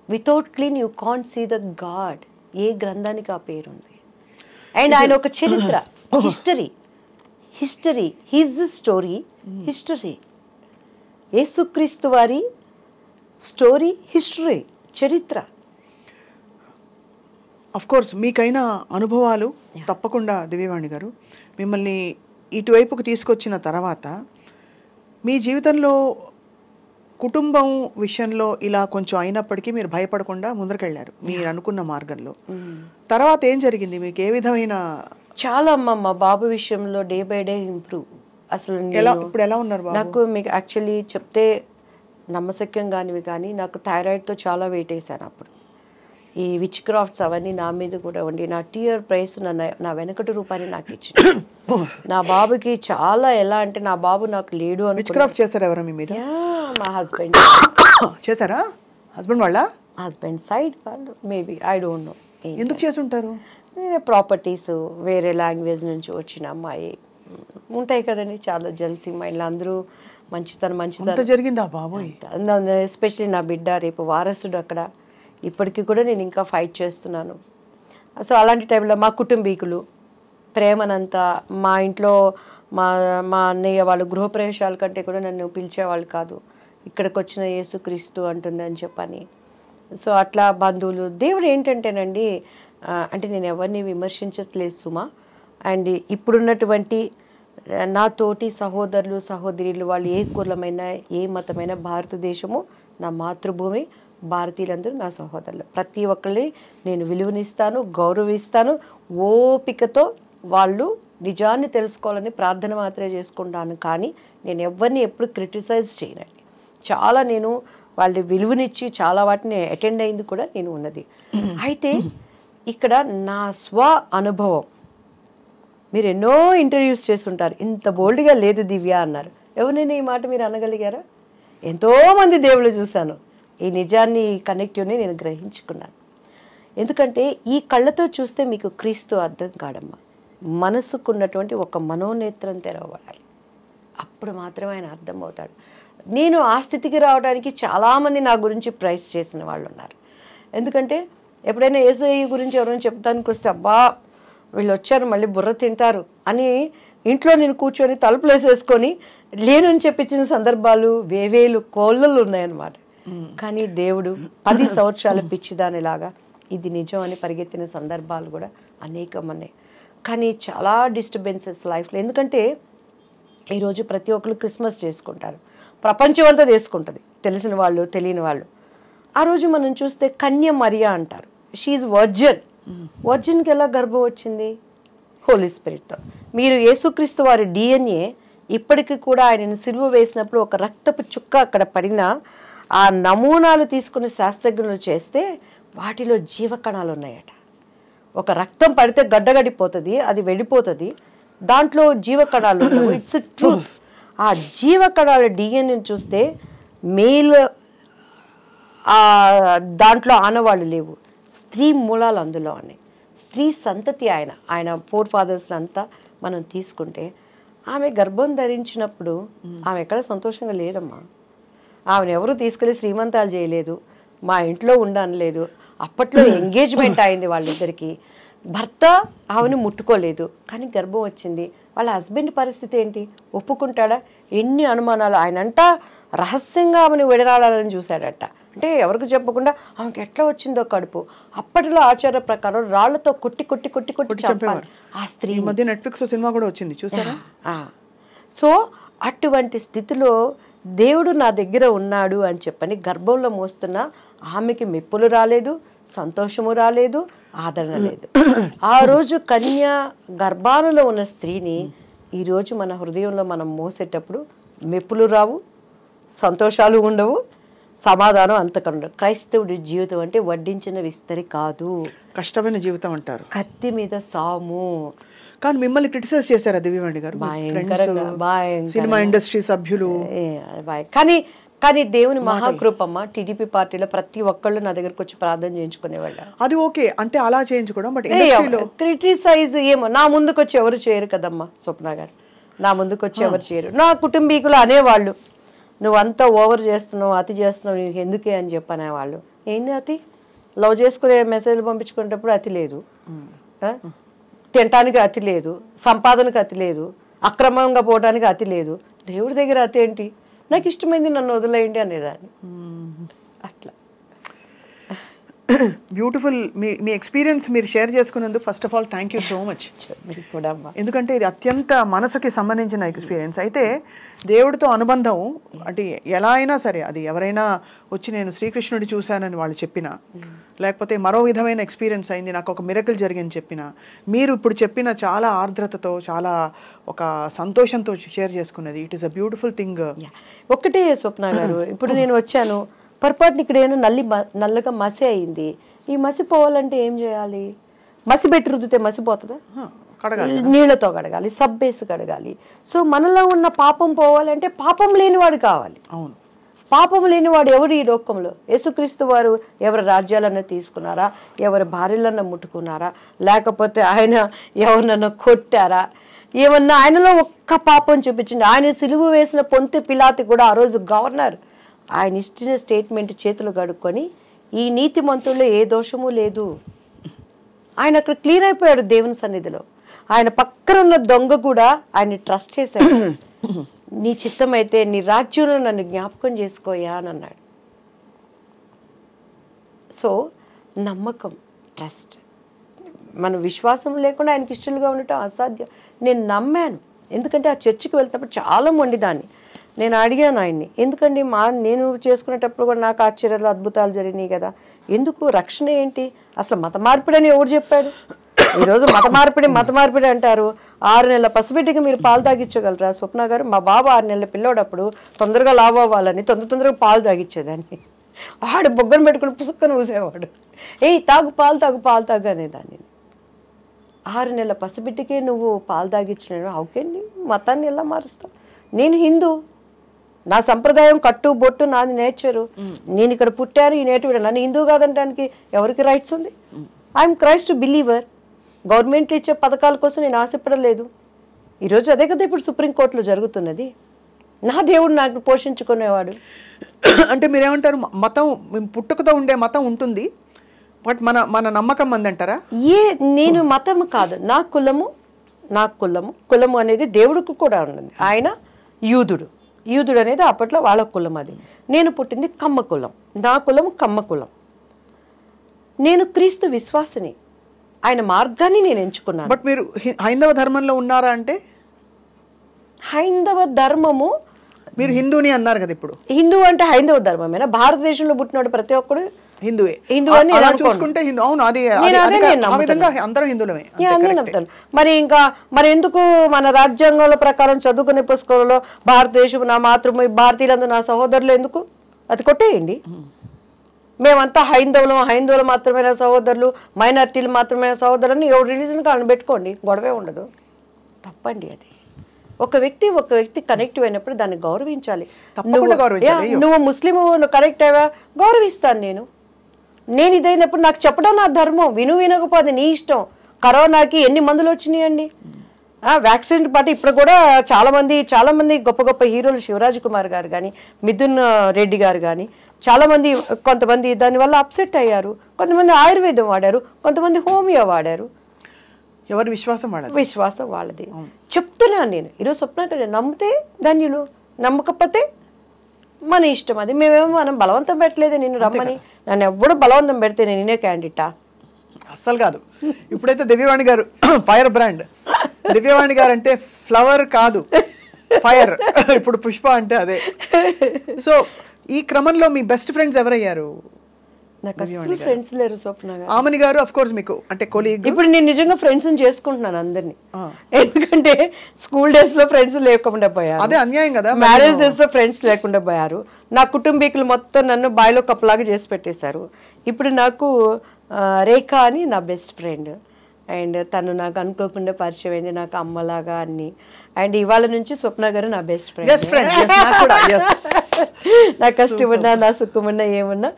Speaker 4: Without clean you can't see the God. ఏ గ్రంథానికి ఆ పేరుంది. అండ్ ఆయన ఒక చరిత్ర, హిస్టరీ, హిజ్ స్టోరీ హిస్టరీ. యేసుక్రీస్తు వారి స్టోరీ హిస్టరీ, చరిత్ర.
Speaker 3: అఫ్ కోర్స్ మీకైన అనుభవాలు తప్పకుండా దివ్యవాణి గారు మిమ్మల్ని ఇటువైపుకు తీసుకొచ్చిన తర్వాత మీ జీవితంలో కుటుంబం విషయంలో ఇలా కొంచెం అయినప్పటికీ మీరు భయపడకుండా ముందరకెళ్ళారు మీరు అనుకున్న మార్గంలో. తర్వాత ఏం జరిగింది? మీకు ఏ విధమైన
Speaker 4: చాలా అమ్మ, మా బాబు విషయంలో డే బై డే ఇంప్రూవ్. అసలు
Speaker 3: ఇప్పుడు ఎలా ఉన్నారు బాబు?
Speaker 4: నాకు మీకు యాక్చువల్లీ చెప్తే నమ్మశక్యం కానివి, కానీ నాకు థైరాయిడ్తో చాలా వెయిట్ వేసాను అప్పుడు. ఈ విచ్ క్రాఫ్ట్స్ అవన్నీ నా మీద కూడా ఉండి నా టీఆర్ ప్రైస్ నా వెనకటి రూపాయని నాకు ఇచ్చింది. నా బాబుకి చాలా ఎలా అంటే నా బాబు నాకు లేడు అని.
Speaker 3: విచ్ క్రాఫ్ట్ చేశారు ఎవరు మీ మీద?
Speaker 4: మా హస్బెండ్
Speaker 3: చేశారా? హస్బెండ్ వాళ్ళ?
Speaker 4: హస్బెండ్ సైడ్ వాళ్ళు మేబీ, ఐ డోంట్ నో
Speaker 3: ఎందుకు చేసి ఉంటారు.
Speaker 4: ప్రాపర్టీస్ వేరే లాంగ్వేజ్ నుంచి వచ్చిన అమ్మాయి ఉంటాయి కదండి, చాలా జెల్సీ మైండ్లో. అందరూ మంచితనం
Speaker 3: జరిగిందా బాబోయ్?
Speaker 4: ఎస్పెషలీ నా బిడ్డ రేపు వారసుడు అక్కడ. ఇప్పటికీ కూడా నేను ఇంకా ఫైట్ చేస్తున్నాను. సో అలాంటి టైంలో మా కుటుంబీకులు ప్రేమనంతా మా ఇంట్లో మా అన్నయ్య వాళ్ళు గృహప్రవేశాల కంటే కూడా నన్ను పిలిచేవాళ్ళు కాదు. ఇక్కడికి వచ్చిన యేసుక్రీస్తు అంటుంది అని చెప్పని. సో అట్లా బంధువులు, దేవుడు ఏంటంటేనండి, అంటే నేను ఎవరిని విమర్శించట్లేదు సుమా. అండ్ ఇప్పుడున్నటువంటి నా తోటి సహోదరులు సహోదరులు వాళ్ళు ఏ కులమైన ఏ మతమైన, భారతదేశము నా మాతృభూమి, భారతీయులందరూ నా సహోదరులు. ప్రతి ఒక్కరిని నేను విలువనిస్తాను, గౌరవిస్తాను. ఓపికతో వాళ్ళు నిజాన్ని తెలుసుకోవాలని ప్రార్థన మాత్రమే చేసుకుంటాను. కానీ నేను ఎవరిని ఎప్పుడు క్రిటిసైజ్ చేయనండి. చాలా నేను వాళ్ళ విలువనిచ్చి చాలా వాటిని అటెండ్ అయింది కూడా నేను ఉన్నది. అయితే ఇక్కడ నా స్వ అనుభవం, మీరు ఎన్నో ఇంటర్వ్యూస్ చేస్తుంటారు, ఇంత బోల్డ్గా లేదు దివ్య అన్నారు. ఎవరైనా ఈ మాట మీరు అనగలిగారా? ఎంతోమంది దేవుళ్ళు చూశాను. ఈ నిజాన్ని, ఈ కనెక్టివ్ని నేను గ్రహించుకున్నాను. ఎందుకంటే ఈ కళ్ళతో చూస్తే మీకు క్రీస్తు అర్థం కాడమ్మా. మనసుకున్నటువంటి ఒక మనోనేత్రం తెరవబడాలి, అప్పుడు మాత్రమే ఆయన అర్థమవుతాడు. నేను ఆ స్థితికి రావడానికి చాలామంది నా గురించి ప్రైజ్ చేసిన వాళ్ళు ఉన్నారు. ఎందుకంటే ఎప్పుడైనా యేసయ్య గురించి ఎవరైనా చెప్తానికి వస్తే, అబ్బా వీళ్ళు వచ్చారు మళ్ళీ బుర్ర తింటారు అని ఇంట్లో నేను కూర్చొని తలుపులు వేసేసుకొని లేనని చెప్పించిన సందర్భాలు వేవేలు కోళ్ళలు ఉన్నాయన్నమాట. కానీ దేవుడు 10 సంవత్సరాల పిచ్చిదానిలాగా ఇది నిజం అని పరిగెత్తిన సందర్భాలు కూడా అనేకం ఉన్నాయి. కానీ చాలా డిస్టర్బెన్సెస్ లైఫ్లో. ఎందుకంటే ఈరోజు ప్రతి ఒక్కరు క్రిస్మస్ చేసుకుంటారు, ప్రపంచం అంతా చేసుకుంటుంది, తెలిసిన వాళ్ళు తెలియని వాళ్ళు. ఆ రోజు మనం చూస్తే కన్య మరియా అంటారు. She virgin. వర్జిన్కి ఎలా గర్భం వచ్చింది? హోలీ స్పిరిట్తో. మీరు యేసుక్రీస్తు వారి డిఎన్ఏ ఇప్పటికీ కూడా ఆయనను సిలువ వేసినప్పుడు ఒక రక్తపు చుక్క అక్కడ పడిన ఆ నమూనాలు తీసుకుని శాస్త్రజ్ఞులు చేస్తే వాటిలో జీవకణాలు ఉన్నాయట. ఒక రక్తం పడితే గడ్డగడిపోతుంది, అది వెళ్ళిపోతుంది, దాంట్లో జీవకణాలు ఉండవు. It's truth. ఆ జీవకణాల డిఎన్ఏని చూస్తే మేల్ దాంట్లో ఆనవాళ్ళు లేవు, స్త్రీ మూలాలు అందులో ఉన్నాయి. స్త్రీ సంతతి ఆయన 4 ఫాదర్స్ అంతా మనం తీసుకుంటే ఆమె గర్భం ధరించినప్పుడు ఆమె ఎక్కడ సంతోషంగా లేదమ్మా. ఆమెను ఎవరు తీసుకెళ్ళి శ్రీమంతాలు చేయలేదు, మా ఇంట్లో ఉండనలేదు. అప్పట్లో ఎంగేజ్మెంట్ అయింది వాళ్ళిద్దరికి. భర్త ఆమెను ముట్టుకోలేదు, కానీ గర్భం వచ్చింది. వాళ్ళ హస్బెండ్ పరిస్థితి ఏంటి? ఒప్పుకుంటాడా? ఎన్ని అనుమానాలు. ఆయనంట రహస్యంగా ఆమెను విడనాడాలని చూశాడట. అంటే ఎవరికి చెప్పకుండా ఆమెకి ఎట్లా వచ్చిందో కడుపు. అప్పటిలో ఆచార ప్రకారం రాళ్లతో కొట్టి కొట్టి కొట్టి కొట్టి చంపారు ఆ స్త్రీ.
Speaker 3: మధ్య నెట్ఫ్లిక్స్ సినిమా కూడా వచ్చింది, చూసారా?
Speaker 4: సో అటువంటి స్థితిలో దేవుడు నా దగ్గర ఉన్నాడు అని చెప్పని గర్భంలో మోస్తున్న ఆమెకి మెప్పులు రాలేదు, సంతోషము రాలేదు, ఆదరణ లేదు. ఆ రోజు కన్య గర్భాలలో ఉన్న స్త్రీని ఈరోజు మన హృదయంలో మనం మోసేటప్పుడు మెప్పులు రావు, సంతోషాలు ఉండవు, సమాధానం అంతకండ. క్రైస్తవుడి జీవితం అంటే వడ్డించిన విస్తరి కాదు,
Speaker 3: కష్టమైన జీవితం అంటారు,
Speaker 4: కత్తి మీద సాము.
Speaker 3: కానీ మిమ్మల్ని క్రిటిసైజ్ చేశారా దివ్యవాణి గారు? సినిమా ఇండస్ట్రీ సభ్యులు.
Speaker 4: కానీ దేవుని మహాకృపమ్మ, టీడీపీ పార్టీలో ప్రతి ఒక్కళ్ళు నా దగ్గరకు వచ్చి ప్రార్థన చేయించుకునేవాళ్ళు.
Speaker 3: అది ఓకే అంటే అలా చేయించుకోవడం, బట్
Speaker 4: క్రిటిసైజ్ ఏమో నా ముందుకు వచ్చి ఎవరు చేయరు కదమ్మా స్వప్న గారు. నా ముందుకు వచ్చి ఎవరు చేయరు. నా కుటుంబీకులు అనేవాళ్ళు, నువ్వంతా ఓవర్ చేస్తున్నావు, అతి చేస్తున్నావు, నీకు ఎందుకే అని చెప్పనేవాళ్ళు. ఏంది అతి? లవ్ చేసుకునే మెసేజ్లు పంపించుకునేటప్పుడు అతి లేదు, తినటానికి అతి లేదు, సంపాదనకు అతి లేదు, అక్రమంగా పోవడానికి అతి లేదు, దేవుడి దగ్గర అతి ఏంటి, నాకు ఇష్టమైంది నన్ను వదిలేయండి అనేదాన్ని. అట్లా
Speaker 3: బ్యూటిఫుల్. మీ ఎక్స్పీరియన్స్ మీరు షేర్ చేసుకున్నందుకు first of all thank you so much. ఎందుకంటే ఇది అత్యంత మనసుకి సంబంధించిన ఎక్స్పీరియన్స్. అయితే దేవుడితో అనుబంధం అంటే ఎలా అయినా సరే, అది ఎవరైనా వచ్చి నేను శ్రీకృష్ణుడి చూశానని వాళ్ళు చెప్పినా, లేకపోతే మరో విధమైన ఎక్స్పీరియన్స్ అయింది, నాకు ఒక మిరకల్ జరిగింది చెప్పినా, మీరు ఇప్పుడు చెప్పిన చాలా ఆర్ద్రతతో, చాలా ఒక సంతోషంతో షేర్ చేసుకున్నది, it is a beautiful thing.
Speaker 4: ఒక్కటే స్వప్న గారు, ఇప్పుడు నేను వచ్చాను, పొరపాటున ఇక్కడ ఏమైనా నల్లగా మసి అయింది, ఈ మసి పోవాలంటే ఏం చేయాలి? మసి పెట్టి రుద్దితే మసిపోతుందా? నీళ్లతో కడగాలి, సబ్బేసి కడగాలి. సో మనలో ఉన్న పాపం పోవాలంటే పాపం లేనివాడు కావాలి.
Speaker 3: అవును,
Speaker 4: పాపం లేనివాడు ఎవరు ఈ లోకంలో? యేసుక్రీస్తు వారు ఎవరి రాజ్యాలన్నా తీసుకున్నారా? ఎవరి భార్యలన్నా ముట్టుకున్నారా? లేకపోతే ఆయన ఎవరినన్నా కొట్టారా? ఏమన్నా ఆయనలో ఒక్క పాపం చూపించండి. ఆయన సిలువ వేసిన పొంతె పిలాతి కూడా ఆ రోజు గవర్నర్ ఆయన ఇచ్చిన స్టేట్మెంట్ చేతులు కడుక్కొని, ఈ నీతిమంతుల్లో ఏ దోషము లేదు, ఆయన అక్కడ క్లీన్ అయిపోయాడు దేవుని సన్నిధిలో. ఆయన పక్కన ఉన్న దొంగ కూడా ఆయన ట్రస్ట్ చేశాడు. నీ చిత్తమైతే నీ రాజ్యంలో నన్ను జ్ఞాపకం చేసుకోయా అని అన్నాడు. సో నమ్మకం, ట్రస్ట్, మన విశ్వాసం లేకుండా ఆయనకి ఇష్టలుగా ఉండటం అసాధ్యం. నేను నమ్మాను, ఎందుకంటే ఆ చర్చికి వెళ్తున్నప్పుడు చాలా మొండిదాన్ని. నేను అడిగాను ఆయన్ని, ఎందుకండి నేను చేసుకునేటప్పుడు కూడా నాకు ఆశ్చర్యాలు అద్భుతాలు జరిగినాయి కదా, ఎందుకు రక్షణ ఏంటి, అసలు మత మార్పిడి అని ఎవరు చెప్పాడు? ఈరోజు మత మార్పిడి అంటారు. 6 నెలల పసిబిడ్డకి మీరు పాలు తాగించగలరా స్వప్న గారు? మా బాబు 6 నెలల పిల్లోడప్పుడు తొందరగా లావు అవ్వాలని తొందరగా పాలు తాగించేదాన్ని. ఆడు బొగ్గను పెట్టుకుని పుసుక్కని ఊసేవాడు, తాగు పాలు అనేదాన్ని. 6 నెలల పసిబిడ్డకే నువ్వు పాలు తాగించిన అవుకేండి, మతాన్ని ఎలా మారుస్తావు? నేను హిందూ, నా సంప్రదాయం కట్టు బొట్టు నాది నేచరు, నేను ఇక్కడ పుట్టాను, ఈ నేటివిడ, నన్ను హిందూ కాదంటానికి ఎవరికి రైట్స్ ఉంది? I'm Christ believer. గవర్నమెంట్ ఇచ్చే పథకాల కోసం నేను ఆశపడలేదు. ఈరోజు అదే కదా ఇప్పుడు సుప్రీంకోర్టులో జరుగుతున్నది. నా దేవుడు నాకు పోషించుకునేవాడు.
Speaker 3: అంటే మీరేమంటారు, మతం పుట్టుకతో ఉండే మతం ఉంటుంది, బట్ మన నమ్మకం అందంటారా?
Speaker 4: నేను మతం కాదు, నా కులము అనేది దేవుడికి కూడా ఉన్నది. ఆయన యూదుడు అనేది అప్పట్లో వాళ్ళ కులం. అది నేను పుట్టింది కమ్మ కులం, నా కులం కమ్మ కులం. నేను క్రీస్తు విశ్వాసిని, ఆయన మార్గాన్ని నేను ఎంచుకున్నాను.
Speaker 3: బట్ మీరు హైందవ ధర్మంలో ఉన్నారా? అంటే
Speaker 4: హైందవ ధర్మము,
Speaker 3: మీరు హిందూని అన్నారు కదా, ఇప్పుడు
Speaker 4: హిందూ అంటే హైందవ ధర్మమేనా? భారతదేశంలో పుట్టినాడు ప్రతి ఒక్కడు
Speaker 3: హిందువే.
Speaker 4: హిందూ అని చూసుకుంటే మరి ఎందుకు మన రాజ్యాంగాల ప్రకారం చదువుకునే పుస్తకంలో భారతదేశం నా మాతృభూమి, భారతీయులందు నా సహోదరులు ఎందుకు? అది కొట్టేయండి. మేమంతా హైందవులు మాత్రమే నా సహోదరులు, మైనారిటీలు మాత్రమే సహోదరుని ఎవరు రిలీజన్ కాళ్ళని పెట్టుకోండి, గొడవే ఉండదు. తప్పండి అది. ఒక వ్యక్తి కనెక్ట్ అయినప్పుడు దాన్ని గౌరవించాలి. నువ్వు ముస్లిం, నువ్వు కనెక్ట్ అయ్యా, గౌరవిస్తాను. నేను ఇదైనప్పుడు నాకు చెప్పడం నా ధర్మం, వినకపోతే నీ ఇష్టం. కరోనాకి ఎన్ని మందులు వచ్చినాయండి, వ్యాక్సిన్ పాటు ఇప్పుడు కూడా చాలా మంది గొప్ప హీరోలు, శివరాజ్ కుమార్ గారు కానీ, మిథున్ రెడ్డి గారు కానీ, కొంతమంది దానివల్ల అప్సెట్ అయ్యారు. కొంతమంది ఆయుర్వేదం వాడారు, కొంతమంది హోమియో వాడారు.
Speaker 3: ఎవరి
Speaker 4: విశ్వాసం వాళ్ళది. చెప్తున్నాను నేను ఈరోజు. స్వప్న నమ్మితే ధన్యులు, నమ్మకపోతే మన ఇష్టం. అది మనం బలవంతం పెట్టలేదు నిన్ను రమ్మని. నన్ను ఎవ్వడు బలవంతం పెడితే నేనే క్యాండిడేటా?
Speaker 3: అస్సలు కాదు. ఇప్పుడైతే దివ్యవాణి గారు ఫైర్ బ్రాండ్. దివ్యవాణి గారు అంటే ఫ్లవర్ కాదు, ఫైర్. ఇప్పుడు పుష్ప అంటే అదే. సో ఈ క్రమంలో మీ బెస్ట్ ఫ్రెండ్స్ ఎవరయ్యారు?
Speaker 4: నాకు అసలు ఫ్రెండ్స్ లేరు స్వప్న గారు.
Speaker 3: ఆమని గారు ఆఫ్ కోర్స్ మీకు అంటే కొలీగ్.
Speaker 4: ఇప్పుడు నేను నిజంగా ఫ్రెండ్స్ చేసుకుంటున్నాను అందరినీ. ఎందుకంటే స్కూల్ డేస్ లో ఫ్రెండ్స్ లేకుండా పోయారు,
Speaker 3: అదే అన్యాయం కదా.
Speaker 4: మ్యారేజ్ డేస్ లో ఫ్రెండ్స్ లేకుండా పోయారు. నా కుటుంబీకులు మొత్తం నన్ను బాయిలో కప్పులాగా చేసి పెట్టేశారు. ఇప్పుడు నాకు రేఖ అని నా బెస్ట్ ఫ్రెండ్, అండ్ తను నాకు అనుకోకుండా పరిచయం అయింది, నాకు అమ్మలాగా అన్ని. అండ్ ఇవాళ నుంచి స్వప్న గారు నా బెస్ట్ ఫ్రెండ్. నా కష్టమున్నా నా సుఖమున్నా ఏమున్నా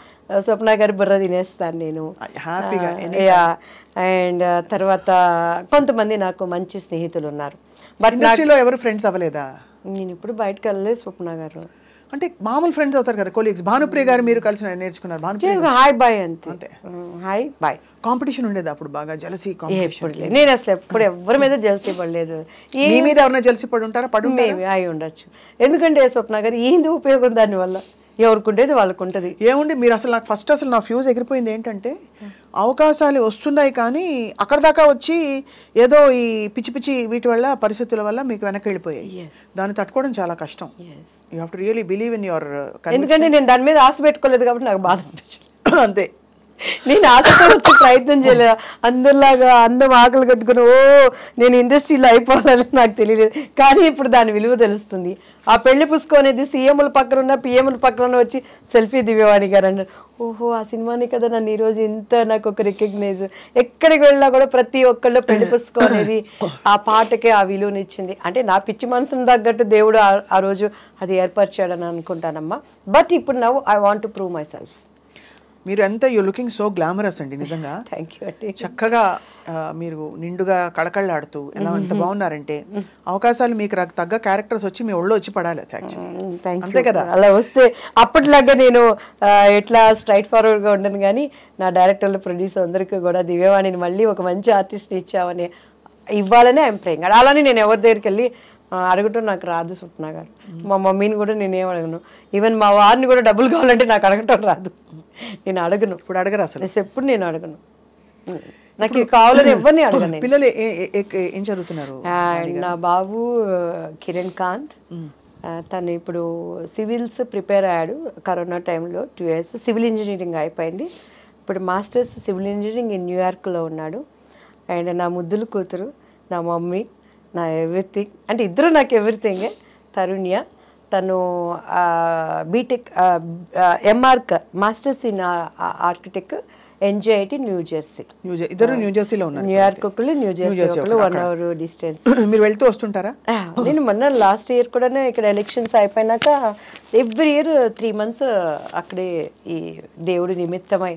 Speaker 4: స్వప్న గారు బుర్ర తినేస్తాను నేను హ్యాపీగా. అండ్ తర్వాత కొంతమంది నాకు మంచి స్నేహితులు ఉన్నారు.
Speaker 3: బట్ ఇండస్ట్రీలో ఎవరు ఫ్రెండ్స్ అవ్వలేదా?
Speaker 4: నేను ఇప్పుడు బయటకు వెళ్ళలేదు స్వప్న గారు.
Speaker 3: అంటే మామూలు ఫ్రెండ్స్ అవుతారు కదా, కొలీగ్స్. భానుప్రియ గారు మీరు కలిసి నేర్చుకున్నారు? భానుప్రియ
Speaker 4: హాయ్ బాయ్ అంతే, హాయ్ బాయ్.
Speaker 3: కాంపిటీషన్ ఉండేది అప్పుడు బాగా, జలసీ కాంపిటీషన్?
Speaker 4: నేను అసలు ఎప్పుడు ఎవరి మీద జలసీ పడలేదు.
Speaker 3: మీ మీద ఎవరైనా జలసీ పడి ఉంటారా?
Speaker 4: అయి ఉండొచ్చు. ఎందుకంటే స్వప్న గారు ఏంది ఉపయోగం దానివల్ల? ఎవరికి ఉండేది వాళ్ళకు ఉంటుంది.
Speaker 3: ఏముంది, మీరు అసలు నాకు ఫస్ట్ అసలు నా ఫ్యూజ్ ఎగిరిపోయింది ఏంటంటే, అవకాశాలు వస్తున్నాయి కానీ అక్కడ దాకా వచ్చి ఏదో ఈ పిచ్చి పిచ్చి వీటి వల్ల, పరిస్థితుల వల్ల మీకు వెనక్కి వెళ్ళిపోయాయి. దాన్ని తట్టుకోవడం చాలా కష్టం. You have to really believe in your.
Speaker 4: ఎందుకంటే నేను దాని మీద ఆశ పెట్టుకోలేదు కాబట్టి నాకు బాధ అనిపించింది
Speaker 3: అంతే.
Speaker 4: నేను ఆశతో వచ్చి ప్రయత్నం చేయలేదు. అందరిలాగా అందం ఆకలి కట్టుకుని నేను ఇండస్ట్రీలో అయిపోవాలని నాకు తెలియలేదు. కానీ ఇప్పుడు దాని విలువ తెలుస్తుంది. ఆ పెళ్లి పుస్తకం అనేది సీఎంల పక్కన ఉన్న పిఎంల పక్కన వచ్చి సెల్ఫీ దివ్యవాణి గారు అన్నారు. ఓహో, ఆ సినిమాని కదా నన్ను ఈరోజు ఇంత నాకు ఒక రికగ్నైజ్. ఎక్కడికి వెళ్ళినా కూడా ప్రతి ఒక్కళ్ళు పెళ్లి పుస్తకం అనేది ఆ పాటకే ఆ విలువనిచ్చింది. అంటే నా పిచ్చి మనసును తగ్గట్టు దేవుడు ఆ రోజు అది ఏర్పరిచాడని అనుకుంటానమ్మా. బట్ ఇప్పుడు now I want to prove my self.
Speaker 3: మీరు ఎంత యూ లుకింగ్ సో గ్లామరస్ అండి, నిజంగా.
Speaker 4: థ్యాంక్ యూ అండి.
Speaker 3: చక్కగా మీరు నిండుగా కళకళ్ళాడుతూ ఎలా ఎంత బాగున్నారంటే, అవకాశాలు మీకు తగ్గ క్యారెక్టర్స్ వచ్చి మీ ఒళ్ళో వచ్చి పడాలి. అంతే కదా?
Speaker 4: అలా వస్తే అప్పట్లాగా నేను ఎట్లా స్ట్రైట్ ఫార్వర్డ్ గా ఉండను. కానీ నా డైరెక్టర్లు, ప్రొడ్యూసర్ అందరికీ కూడా దివ్యవాణిని మళ్ళీ ఒక మంచి ఆర్టిస్ట్ ఇచ్చామని ఇవ్వాలని ఐఎమ్ ప్రేయింగ్. అలానే నేను ఎవరి దగ్గరికి వెళ్ళి అడగటం నాకు రాదు స్వప్న గారు. మా మమ్మీని కూడా నేనేం అడగను. ఈవెన్ మా వారిని కూడా డబ్బులు కావాలంటే నాకు అడగటం రాదు. నేను అడగను.
Speaker 3: ఇప్పుడు అడగరు అసలు?
Speaker 4: ఎప్పుడు నేను అడగను. నాకు ఇది కావాలని ఎవరిని అడగను.
Speaker 3: పిల్లలు ఏం చదువుతున్నారు?
Speaker 4: నా బాబు కిరణ్ కాంత్, తను ఇప్పుడు సివిల్స్ ప్రిపేర్ అయ్యాడు. కరోనా టైంలో 2 years సివిల్ ఇంజనీరింగ్ అయిపోయింది. ఇప్పుడు మాస్టర్స్ సివిల్ ఇంజనీరింగ్ ఇన్ న్యూయార్క్లో ఉన్నాడు. అండ్ నా ముద్దులు కూతురు, నా మమ్మీ, నా ఎవ్రీథింగ్. అంటే ఇద్దరు నాకు ఎవ్రీథింగే. తరుణ్య, తను BTech MArch masters in architect NJIT New Jersey.
Speaker 3: ఇద్దరు న్యూజెర్సీలో ఉన్నారు.
Speaker 4: న్యూయార్క్ ఒకళ్ళు, న్యూజెర్సీ ఒకళ్ళు, 1 hour డిస్టెన్స్.
Speaker 3: మీరు వెళ్తూ వస్తుంటారా?
Speaker 4: నేను మొన్న లాస్ట్ ఇయర్ కూడా ఇక్కడ ఎలక్షన్స్ అయిపోయినాక ఎవ్రీ ఇయర్ 3 months అక్కడే ఈ దేవుడి నిమిత్తమై